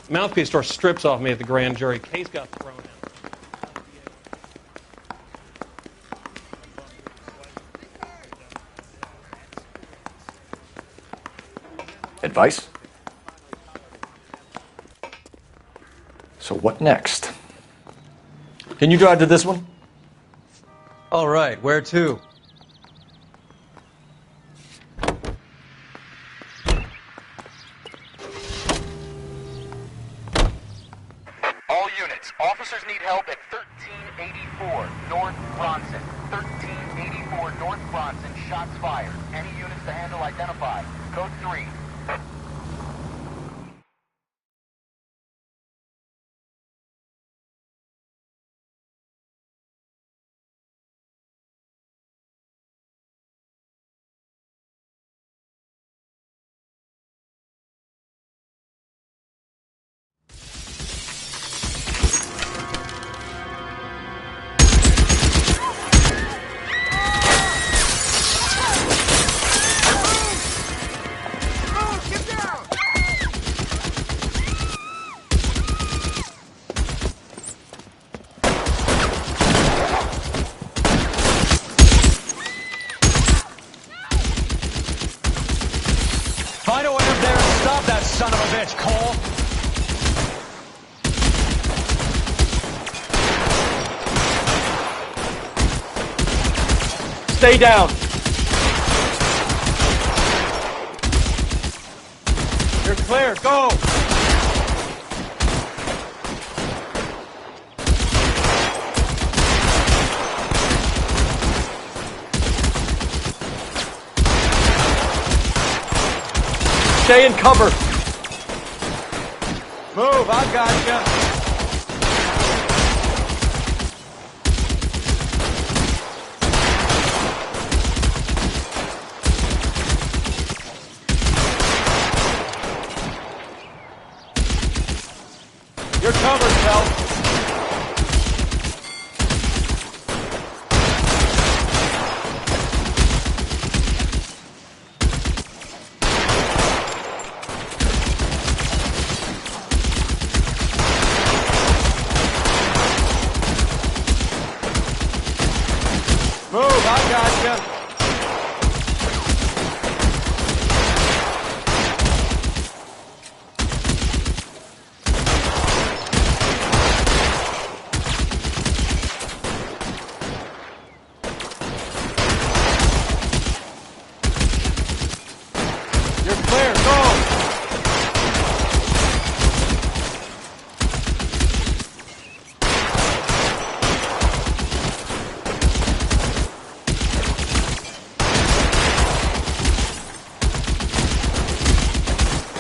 Mouthpiece store strips off me at the grand jury. Case got thrown out. Advice? So what next? Can you drive to this one? All right, where to? All units, officers need help at 1384 North Bronson. 1384 North Bronson, shots fired. Any units to handle identify. Code 3. stay down. You're clear. Go. Stay in cover. Move, I gotcha. You're covered, Phelps. Move, I gotcha. You're clear, go!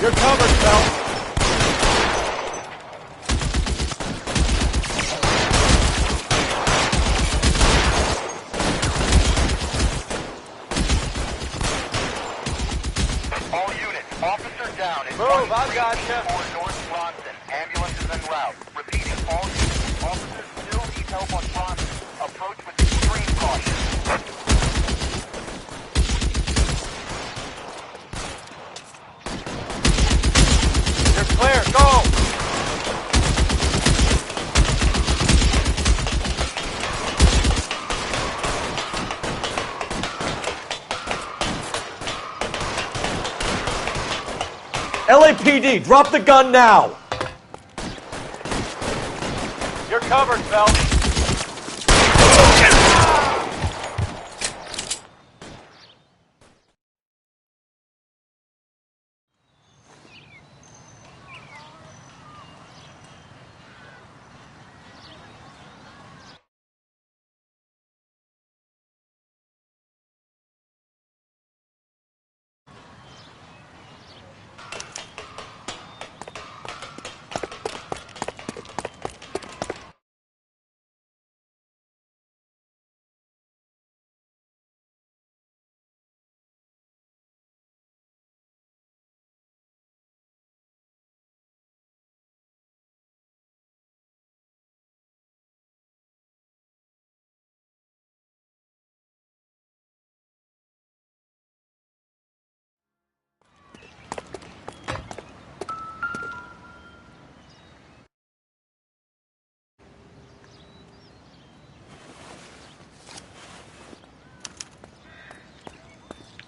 You're covered, Phelps. All units, officer down. Move, I gotcha. North Bronson. Ambulances en route. Repeating, all units, officers still need help on Bronson. Approach with extreme caution. You're clear, go! LAPD, drop the gun now! You're covered, Phelps.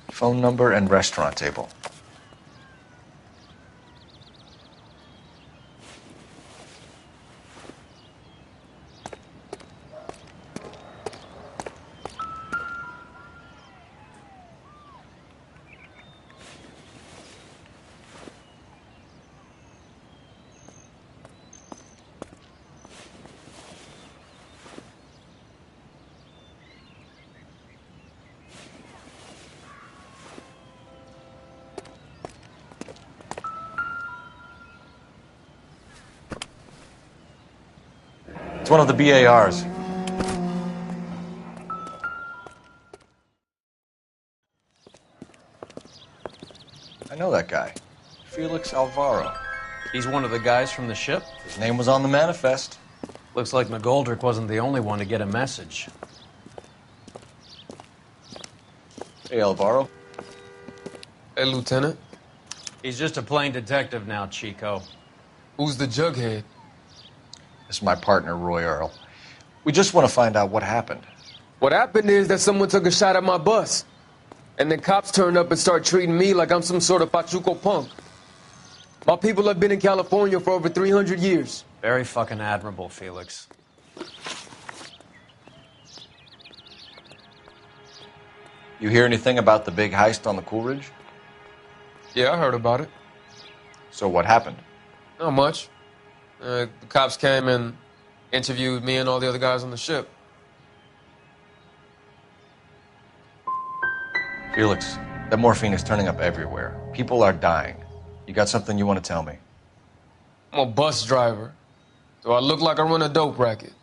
Phone number and restaurant table. It's one of the BARs. I know that guy. Felix Alvaro. He's one of the guys from the ship? His name was on the manifest. Looks like McGoldrick wasn't the only one to get a message. Hey, Alvaro. Hey, Lieutenant. He's just a plain detective now, Chico. Who's the jughead? This is my partner, Roy Earl. We just want to find out what happened. What happened is that someone took a shot at my bus. And then cops turned up and started treating me like I'm some sort of Pachuco punk. My people have been in California for over 300 years. Very fucking admirable, Felix. You hear anything about the big heist on the Coolidge? Yeah, I heard about it. So what happened? Not much. The cops came and interviewed me and all the other guys on the ship. Felix, that morphine is turning up everywhere. People are dying. You got something you want to tell me? I'm a bus driver. Do I look like I run a dope racket?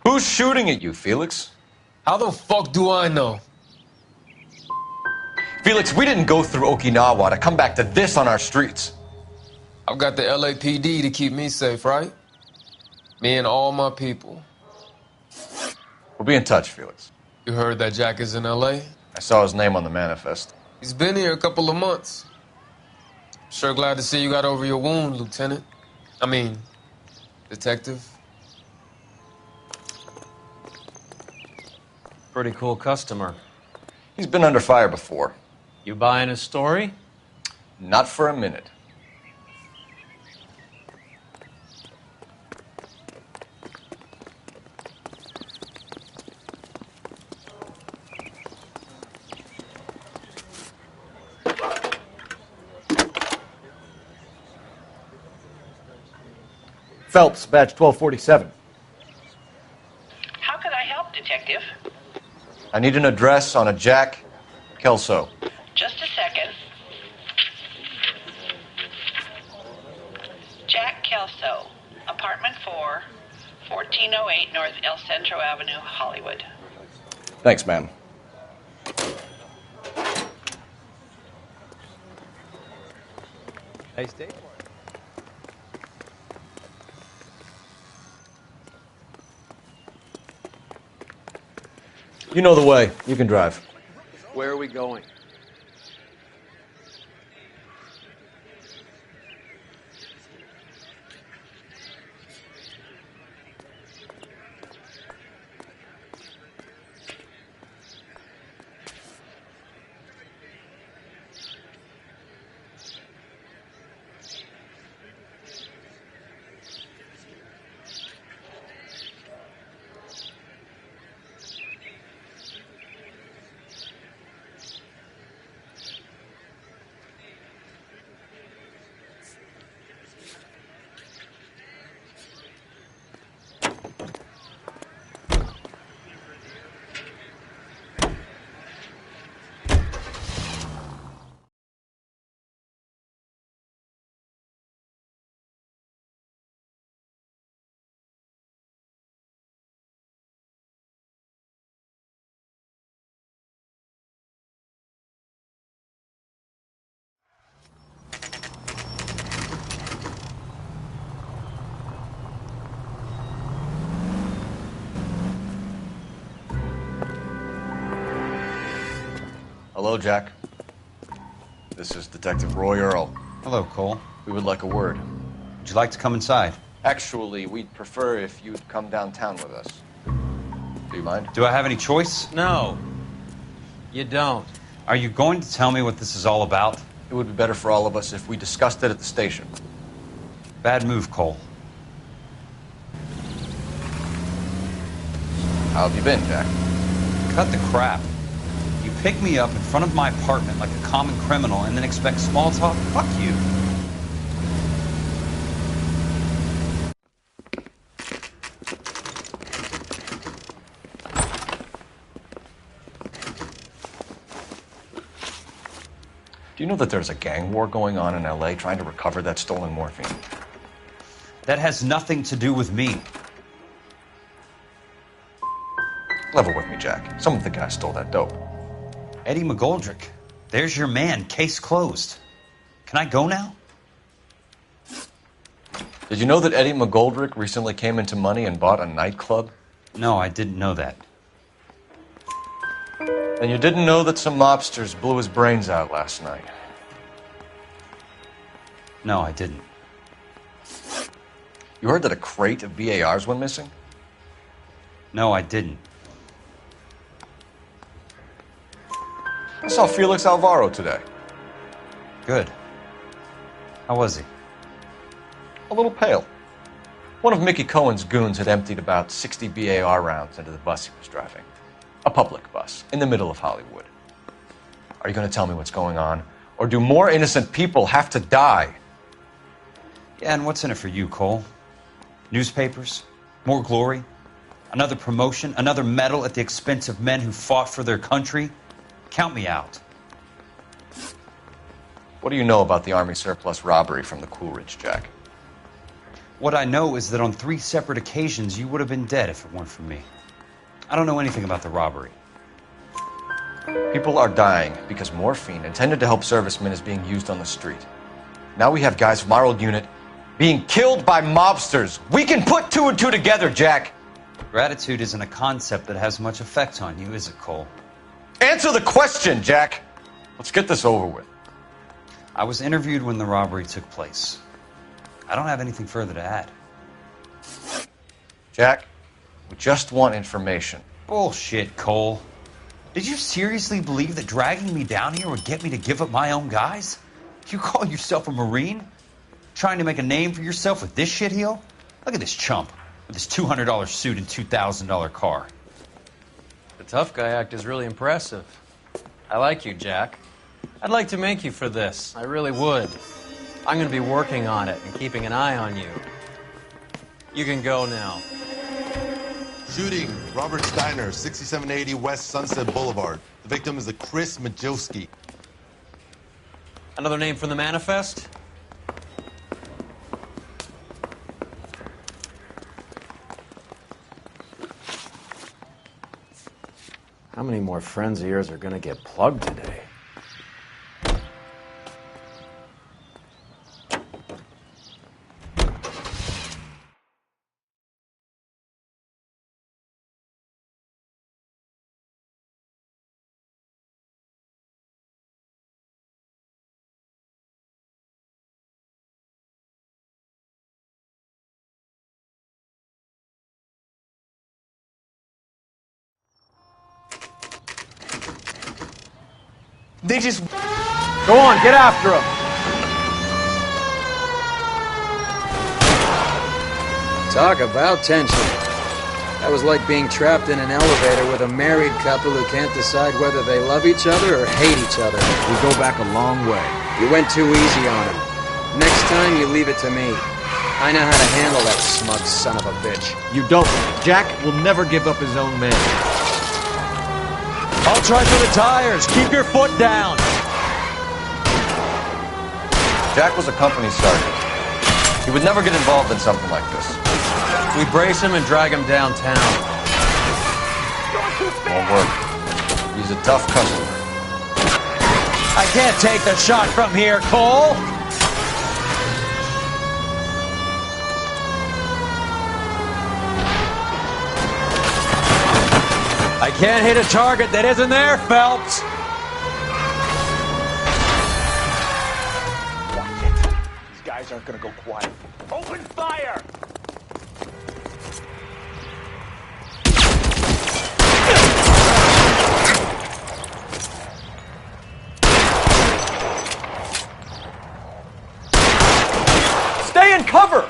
Who's shooting at you, Felix? How the fuck do I know? Felix, we didn't go through Okinawa to come back to this on our streets. I've got the LAPD to keep me safe, right? Me and all my people. We'll be in touch, Felix. You heard that Jack is in LA? I saw his name on the manifest. He's been here a couple of months. Sure glad to see you got over your wound, Lieutenant. I mean, Detective. Pretty cool customer. He's been under fire before. You buying his story? Not for a minute. Phelps, badge 1247. How can I help, Detective? I need an address on a Jack Kelso. Just a second. Jack Kelso, apartment 4, 1408 North El Centro Avenue, Hollywood. Thanks, man. Hey, stay. You know the way. You can drive. Where are we going? Hello, Jack. This is Detective Roy Earl. Hello, Cole. We would like a word. Would you like to come inside? Actually, we'd prefer if you'd come downtown with us. Do you mind? Do I have any choice? No. You don't. Are you going to tell me what this is all about? It would be better for all of us if we discussed it at the station. Bad move, Cole. How have you been, Jack? Cut the crap. You pick me up in front of my apartment like a common criminal and then expect small talk? Fuck you. Do you know that there's a gang war going on in L.A. trying to recover that stolen morphine? That has nothing to do with me. Level with me, Jack. Some of the guys stole that dope. Eddie McGoldrick. There's your man. Case closed. Can I go now? Did you know that Eddie McGoldrick recently came into money and bought a nightclub? No, I didn't know that. And you didn't know that some mobsters blew his brains out last night? No, I didn't. You heard that a crate of BARs went missing? No, I didn't. I saw Felix Alvaro today. Good. How was he? A little pale. One of Mickey Cohen's goons had emptied about 60 BAR rounds into the bus he was driving. A public bus, in the middle of Hollywood. Are you going to tell me what's going on? Or do more innocent people have to die? Yeah, and what's in it for you, Cole? Newspapers? More glory? Another promotion? Another medal at the expense of men who fought for their country? Count me out. What do you know about the Army surplus robbery from the Coolidge, Jack? What I know is that on 3 separate occasions you would have been dead if it weren't for me. I don't know anything about the robbery. People are dying because morphine intended to help servicemen is being used on the street. Now we have guys from our old unit being killed by mobsters. We can put 2 and 2 together, Jack. Gratitude isn't a concept that has much effect on you, is it, Cole? Answer the question, Jack. Let's get this over with. I was interviewed when the robbery took place. I don't have anything further to add. Jack, we just want information. Bullshit, Cole. Did you seriously believe that dragging me down here would get me to give up my own guys? You call yourself a Marine? Trying to make a name for yourself with this shitheel? Look at this chump with his $200 suit and $2,000 car. The tough guy act is really impressive. I like you, Jack. I'd like to make you for this. I really would. I'm going to be working on it and keeping an eye on you. You can go now. Shooting, Robert Steiner, 6780 West Sunset Boulevard. The victim is a Chris Majowski. Another name from the manifest? How many more friends of yours are gonna get plugged today? They just... Go on, get after him! Talk about tension. That was like being trapped in an elevator with a married couple who can't decide whether they love each other or hate each other. We go back a long way. You went too easy on him. Next time, you leave it to me. I know how to handle that smug son of a bitch. You don't. Jack will never give up his own men. I'll try for the tires. Keep your foot down. Jack was a company sergeant. He would never get involved in something like this. We brace him and drag him downtown. Won't work. He's a tough customer. I can't take the shot from here, Cole. I can't hit a target that isn't there, Phelps. Watch it. These guys aren't gonna go quiet. Open fire! Stay in cover!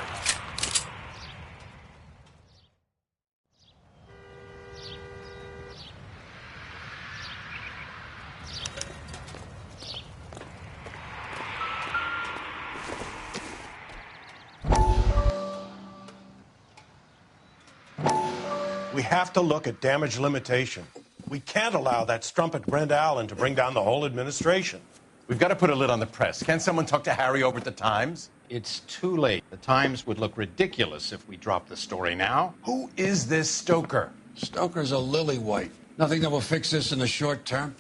We have to look at damage limitation. We can't allow that strumpet Brent Allen to bring down the whole administration. We've got to put a lid on the press. Can't someone talk to Harry over at the Times? It's too late. The Times would look ridiculous if we dropped the story now. Who is this Stoker? Stoker's a lily-white. Nothing that will fix this in the short term.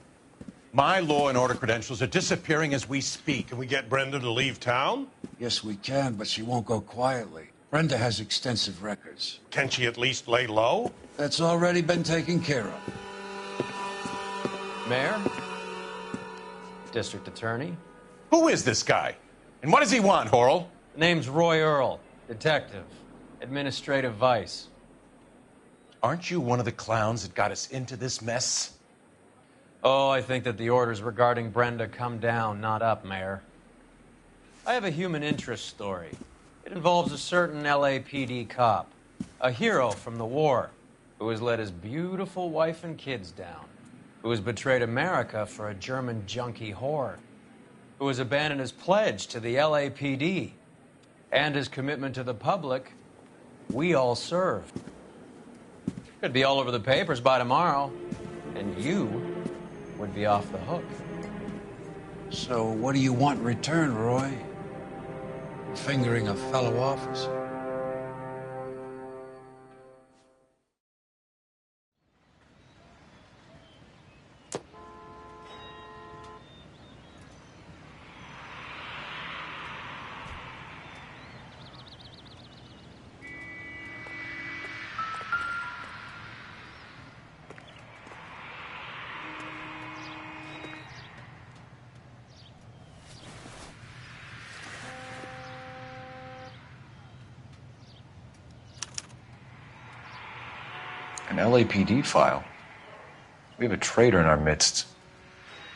My law and order credentials are disappearing as we speak. Can we get Brenda to leave town? Yes, we can, but she won't go quietly. Brenda has extensive records. Can she at least lay low? That's already been taken care of. Mayor? District Attorney? Who is this guy? And what does he want, Horrell? The name's Roy Earl, detective, administrative vice. Aren't you one of the clowns that got us into this mess? Oh, I think that the orders regarding Brenda come down, not up, Mayor. I have a human interest story. It involves a certain LAPD cop, a hero from the war, who has let his beautiful wife and kids down, who has betrayed America for a German junkie whore, who has abandoned his pledge to the LAPD and his commitment to the public. We all served. Could be all over the papers by tomorrow, and you would be off the hook. So what do you want in return, Roy? Fingering a fellow officer. An LAPD file. We have a traitor in our midst.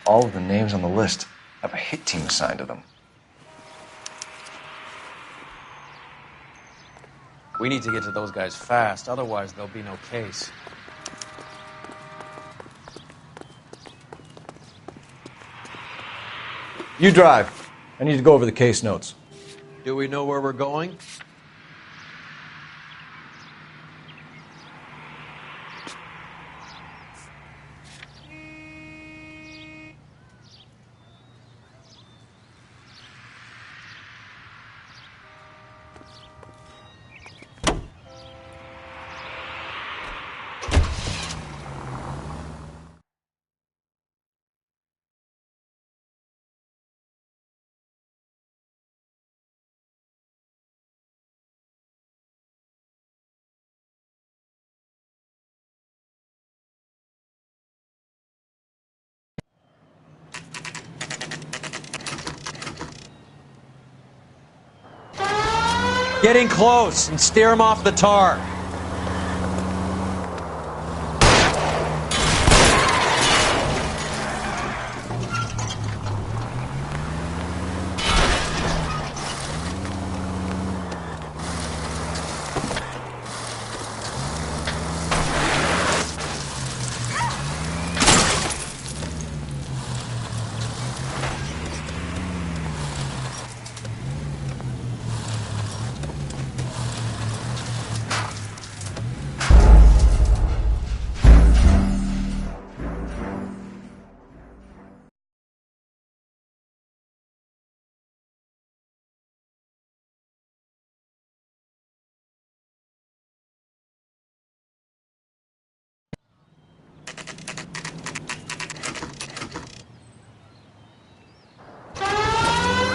All of the names on the list have a hit team assigned to them. We need to get to those guys fast, otherwise there'll be no case. You drive. I need to go over the case notes. Do we know where we're going? Getting close and steer him off the tar.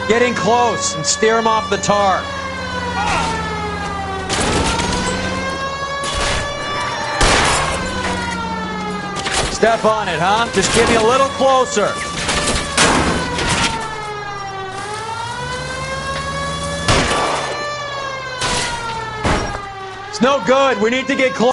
Getting close and steer him off the tar. Step on it, huh? Just get me a little closer. It's no good. We need to get close.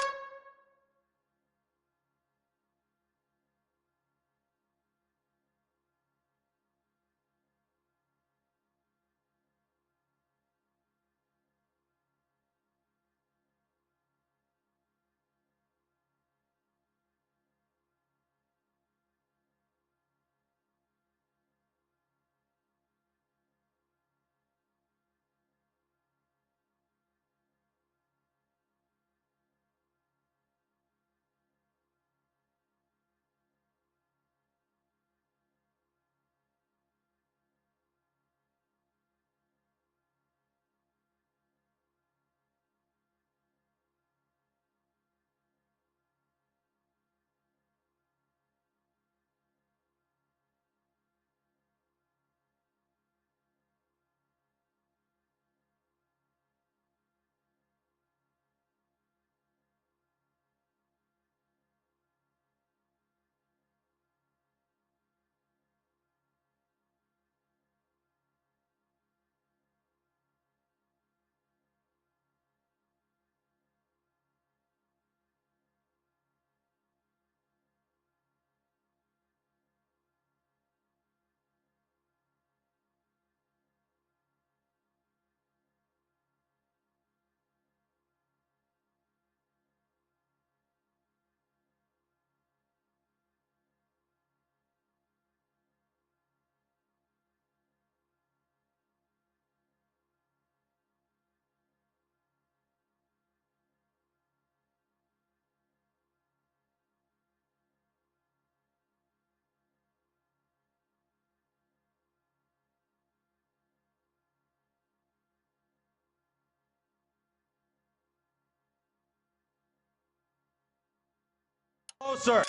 Closer!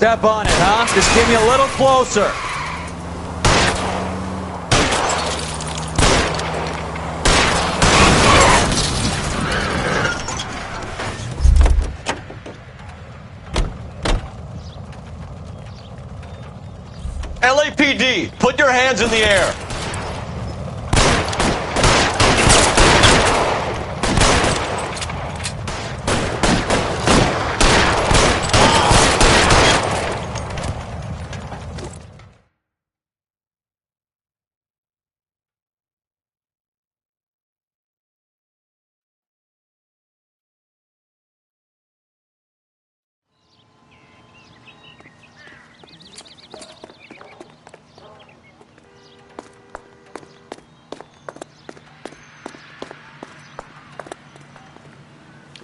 Step on it, huh? Just give me a little closer. LAPD, put your hands in the air.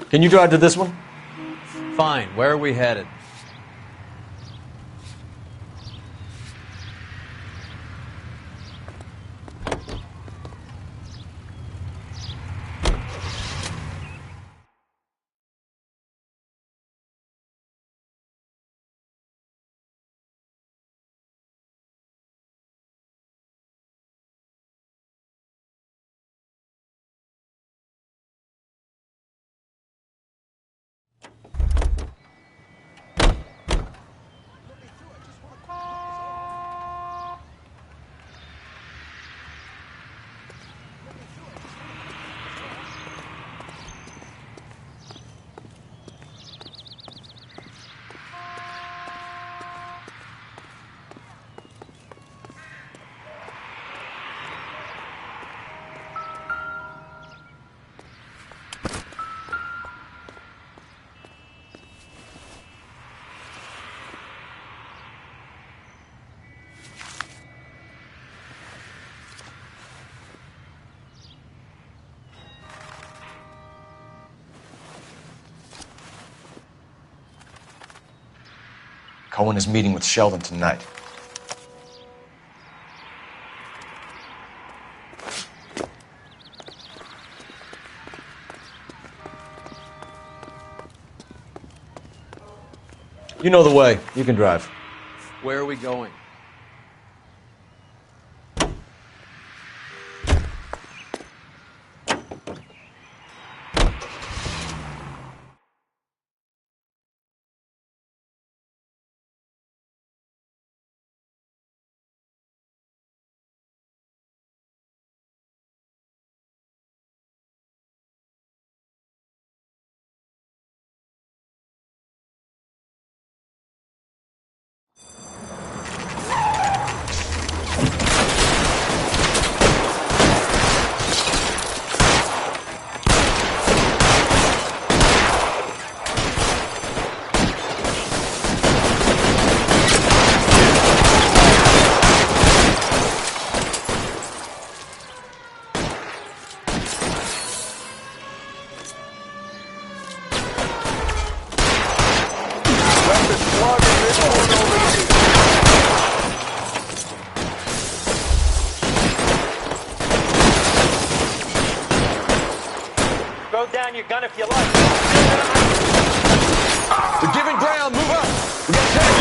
Can you drive to this one? Fine. Where are we headed? Cohen is meeting with Sheldon tonight. You know the way. You can drive. Where are we going? Throw down your gun if you like. They're giving ground. Move up. We got time.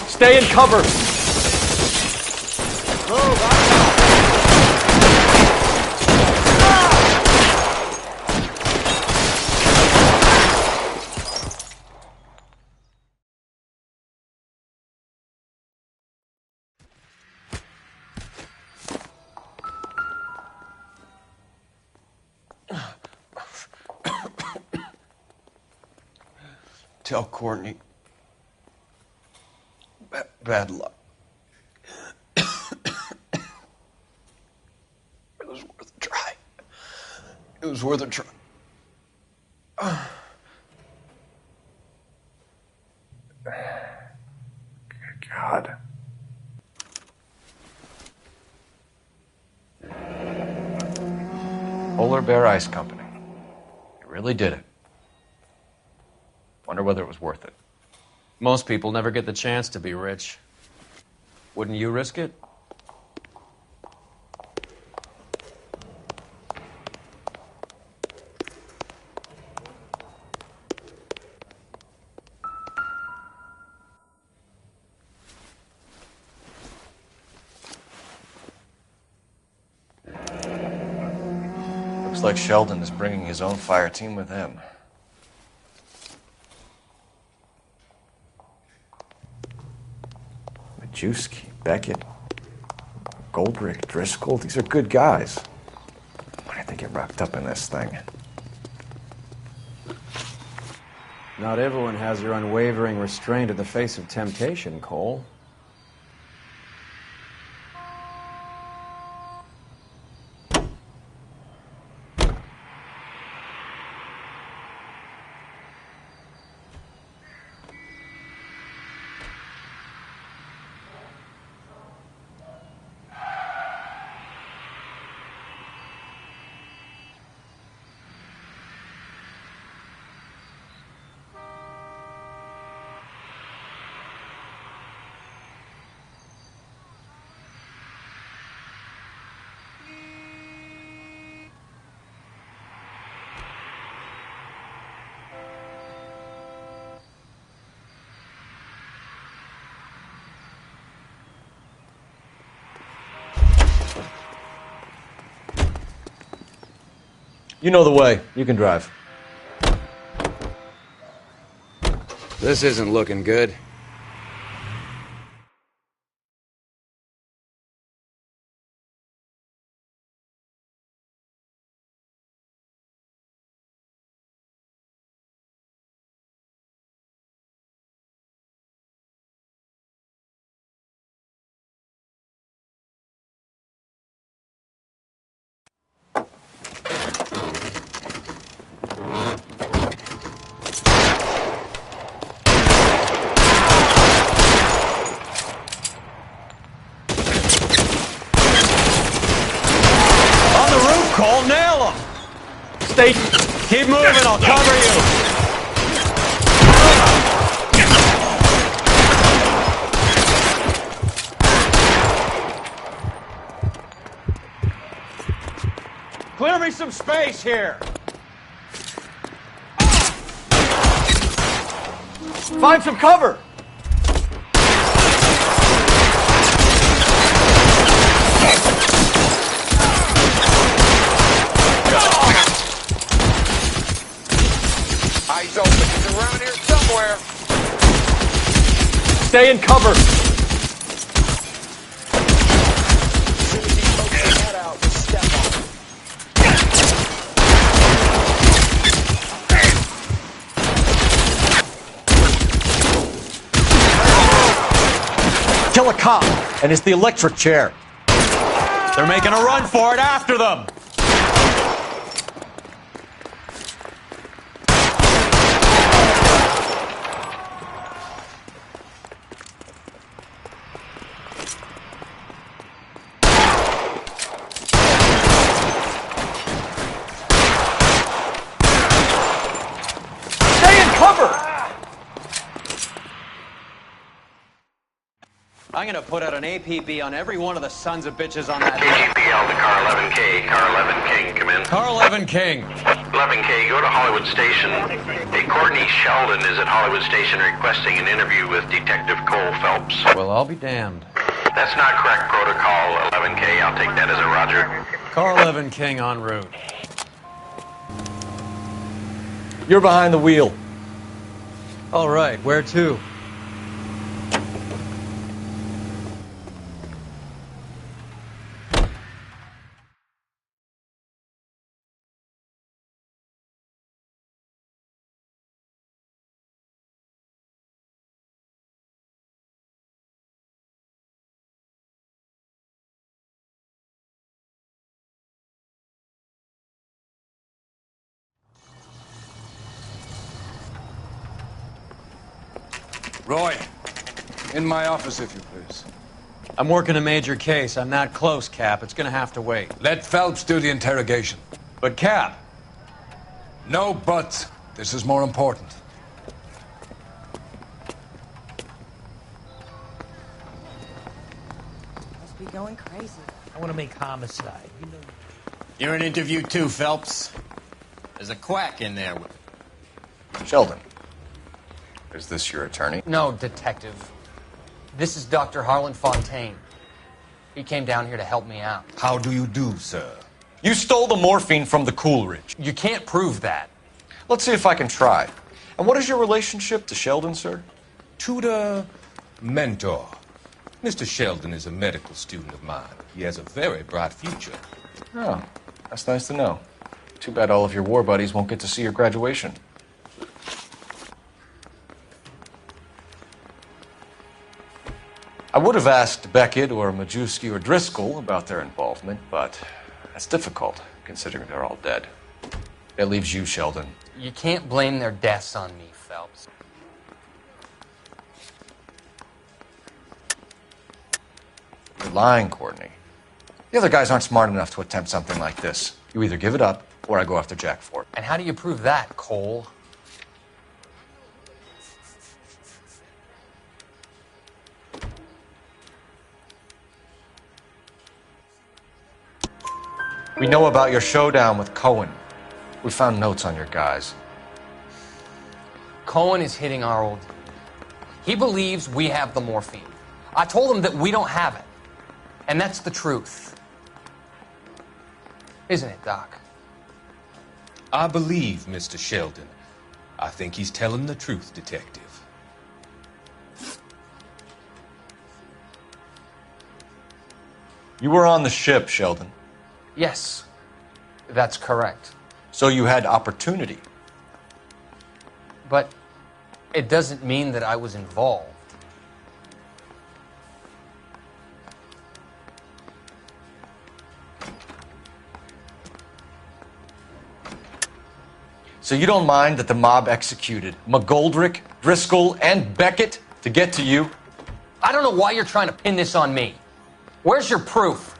Stay in cover. Move. Tell Courtney. Bad luck. It was worth a try. It was worth a try. God. Polar Bear Ice Company. You really did it. Wonder whether it was worth it. Most people never get the chance to be rich. Wouldn't you risk it? Looks like Sheldon is bringing his own fire team with him. Majewski, Beckett, Goldrick, Driscoll, these are good guys. Why did they get wrapped up in this thing? Not everyone has your unwavering restraint in the face of temptation, Cole. You know the way. You can drive. This isn't looking good. Cole, nail him! Stay... Keep moving, I'll cover you! Clear me some space here! Find some cover! Eyes open. He's around here somewhere. Stay in cover! As soon as he pokes his head out, just step on. Kill a cop, and it's the electric chair. They're making a run for it after them! I'm gonna put out an APB on every one of the sons of bitches on that... KGPL to car 11K. Car 11 King, come in. Car 11 King. 11K, go to Hollywood Station. Hey, Courtney Sheldon is at Hollywood Station requesting an interview with Detective Cole Phelps. Well, I'll be damned. That's not correct protocol, 11K. I'll take that as a roger. Car 11 King en route. You're behind the wheel. All right, where to? Roy, in my office, if you please. I'm working a major case. I'm not close, Cap. It's gonna have to wait. Let Phelps do the interrogation. But, Cap... No buts. This is more important. Must be going crazy. I want to make homicide. You know. You're in interview too, Phelps. There's a quack in there. Sheldon, is this your attorney? No, Detective. This is Dr. Harlan Fontaine. He came down here to help me out. How do you do, sir? You stole the morphine from the Coolidge. You can't prove that. Let's see if I can try. And what is your relationship to Sheldon, sir? Tutor, mentor. Mr. Sheldon is a medical student of mine. He has a very bright future. Oh, that's nice to know. Too bad all of your war buddies won't get to see your graduation. I would have asked Beckett or Majewski or Driscoll about their involvement, but that's difficult, considering they're all dead. That leaves you, Sheldon. You can't blame their deaths on me, Phelps. You're lying, Courtney. The other guys aren't smart enough to attempt something like this. You either give it up, or I go after Jack for it. And how do you prove that, Cole? We know about your showdown with Cohen. We found notes on your guys. Cohen is hitting our old dude. He believes we have the morphine. I told him that we don't have it. And that's the truth. Isn't it, Doc? I believe Mr. Sheldon. I think he's telling the truth, Detective. You were on the ship, Sheldon. Yes, that's correct. So you had opportunity. But it doesn't mean that I was involved. So you don't mind that the mob executed McGoldrick, Driscoll, and Beckett to get to you? I don't know why you're trying to pin this on me. Where's your proof?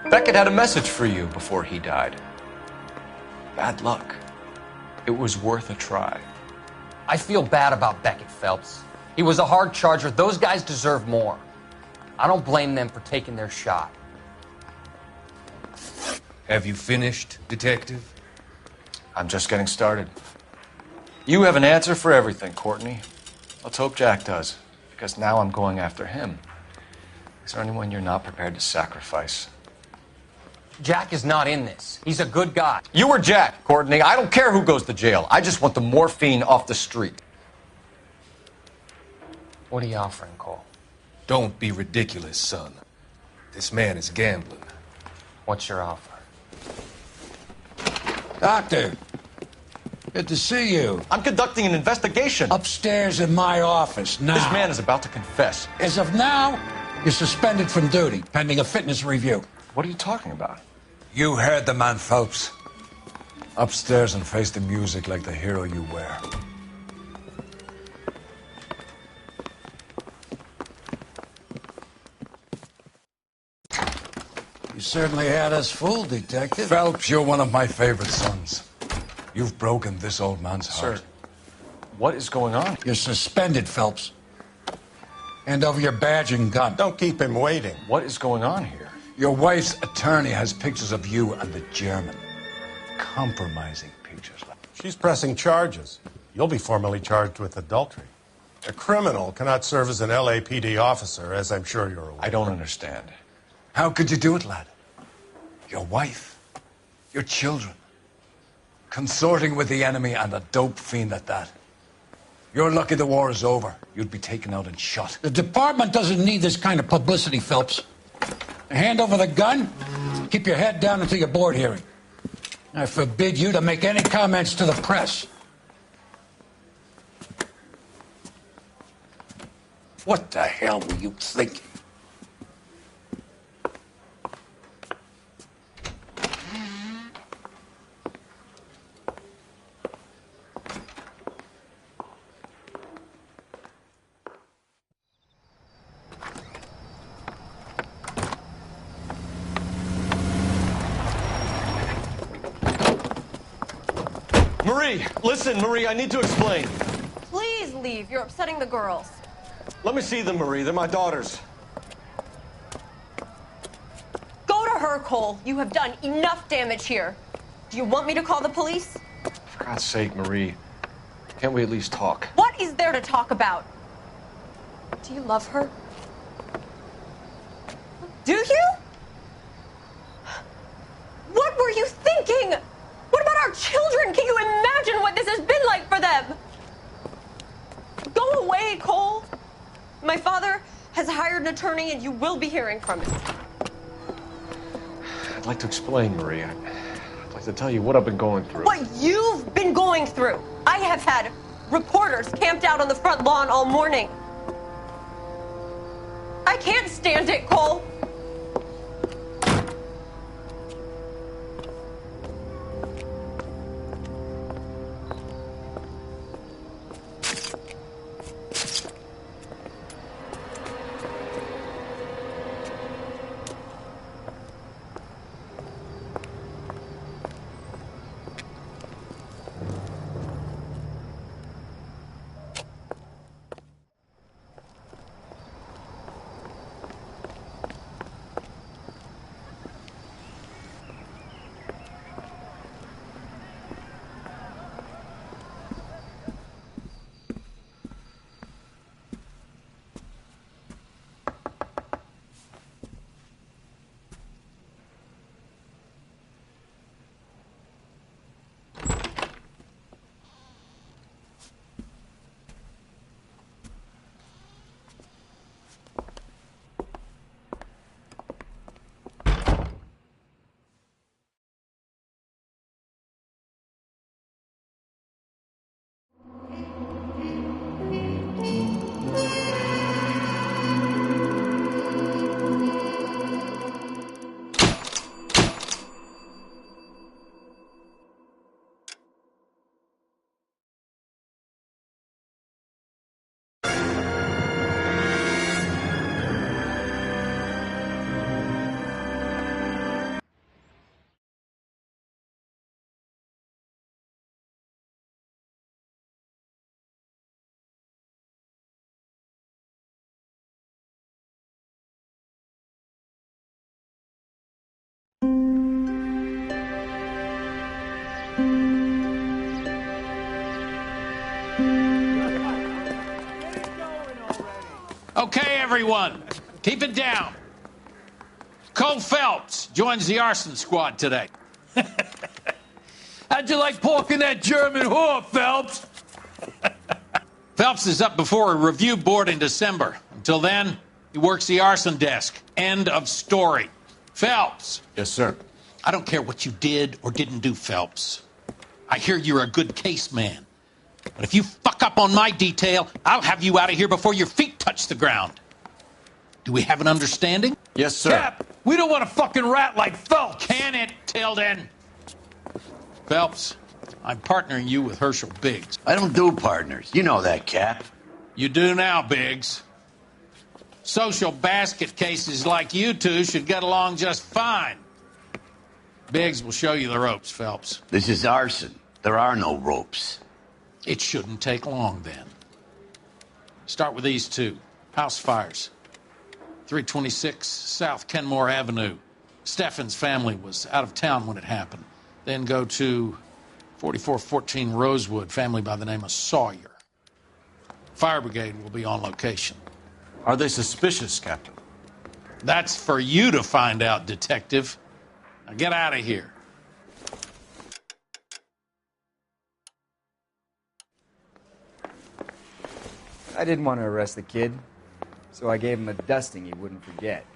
Beckett had a message for you before he died. Bad luck. It was worth a try. I feel bad about Beckett, Phelps. He was a hard charger. Those guys deserve more. I don't blame them for taking their shot. Have you finished, Detective? I'm just getting started. You have an answer for everything, Courtney. Let's hope Jack does, because now I'm going after him. Is there anyone you're not prepared to sacrifice? Jack is not in this. He's a good guy. You or Jack, Courtney. I don't care who goes to jail. I just want the morphine off the street. What are you offering, Cole? Don't be ridiculous, son. This man is gambling. What's your offer? Doctor, good to see you. I'm conducting an investigation. Upstairs in my office now. This man is about to confess. As of now, you're suspended from duty, pending a fitness review. What are you talking about? You heard the man, Phelps. Upstairs and face the music like the hero you were. You certainly had us fooled, Detective. Phelps, you're one of my favorite sons. You've broken this old man's heart. Sir, what is going on? You're suspended, Phelps. Hand over your badge and gun. Don't keep him waiting. What is going on here? Your wife's attorney has pictures of you and the German. Compromising pictures. She's pressing charges. You'll be formally charged with adultery. A criminal cannot serve as an LAPD officer, as I'm sure you're aware. I don't understand. How could you do it, lad? Your wife, your children, consorting with the enemy and a dope fiend at that. You're lucky the war is over. You'd be taken out and shot. The department doesn't need this kind of publicity, Phelps. Hand over the gun, keep your head down until your board hearing. I forbid you to make any comments to the press. What the hell were you thinking? Marie, listen, Marie, I need to explain. Please leave. You're upsetting the girls. Let me see them, Marie. They're my daughters. Go to her, Cole. You have done enough damage here. Do you want me to call the police? For God's sake, Marie. Can't we at least talk? What is there to talk about? Do you love her? Do you? What were you thinking? What about our children? Can you imagine what this has been like for them? Go away, Cole. My father has hired an attorney and you will be hearing from him. I'd like to explain, Marie. I'd like to tell you what I've been going through. What you've been going through. I have had reporters camped out on the front lawn all morning. I can't stand it, Cole. Okay, everyone, keep it down. Cole Phelps joins the arson squad today. How'd you like pork in that German whore, Phelps? Phelps is up before a review board in December. Until then, he works the arson desk. End of story. Phelps. Yes, sir. I don't care what you did or didn't do, Phelps. I hear you're a good case man. But if you fuck up on my detail, I'll have you out of here before your feet touch the ground. Do we have an understanding? Yes, sir. Cap, we don't want a fucking rat like Phelps. Can it, Tilden? Phelps, I'm partnering you with Herschel Biggs. I don't do partners. You know that, Cap. You do now, Biggs. Social basket cases like you two should get along just fine. Biggs will show you the ropes, Phelps. This is arson. There are no ropes. It shouldn't take long, then. Start with these two. House fires. 326 South Kenmore Avenue. Steffen's family was out of town when it happened. Then go to 4414 Rosewood, family by the name of Sawyer. Fire brigade will be on location. Are they suspicious, Captain? That's for you to find out, Detective. Now get out of here. I didn't want to arrest the kid, so I gave him a dusting he wouldn't forget.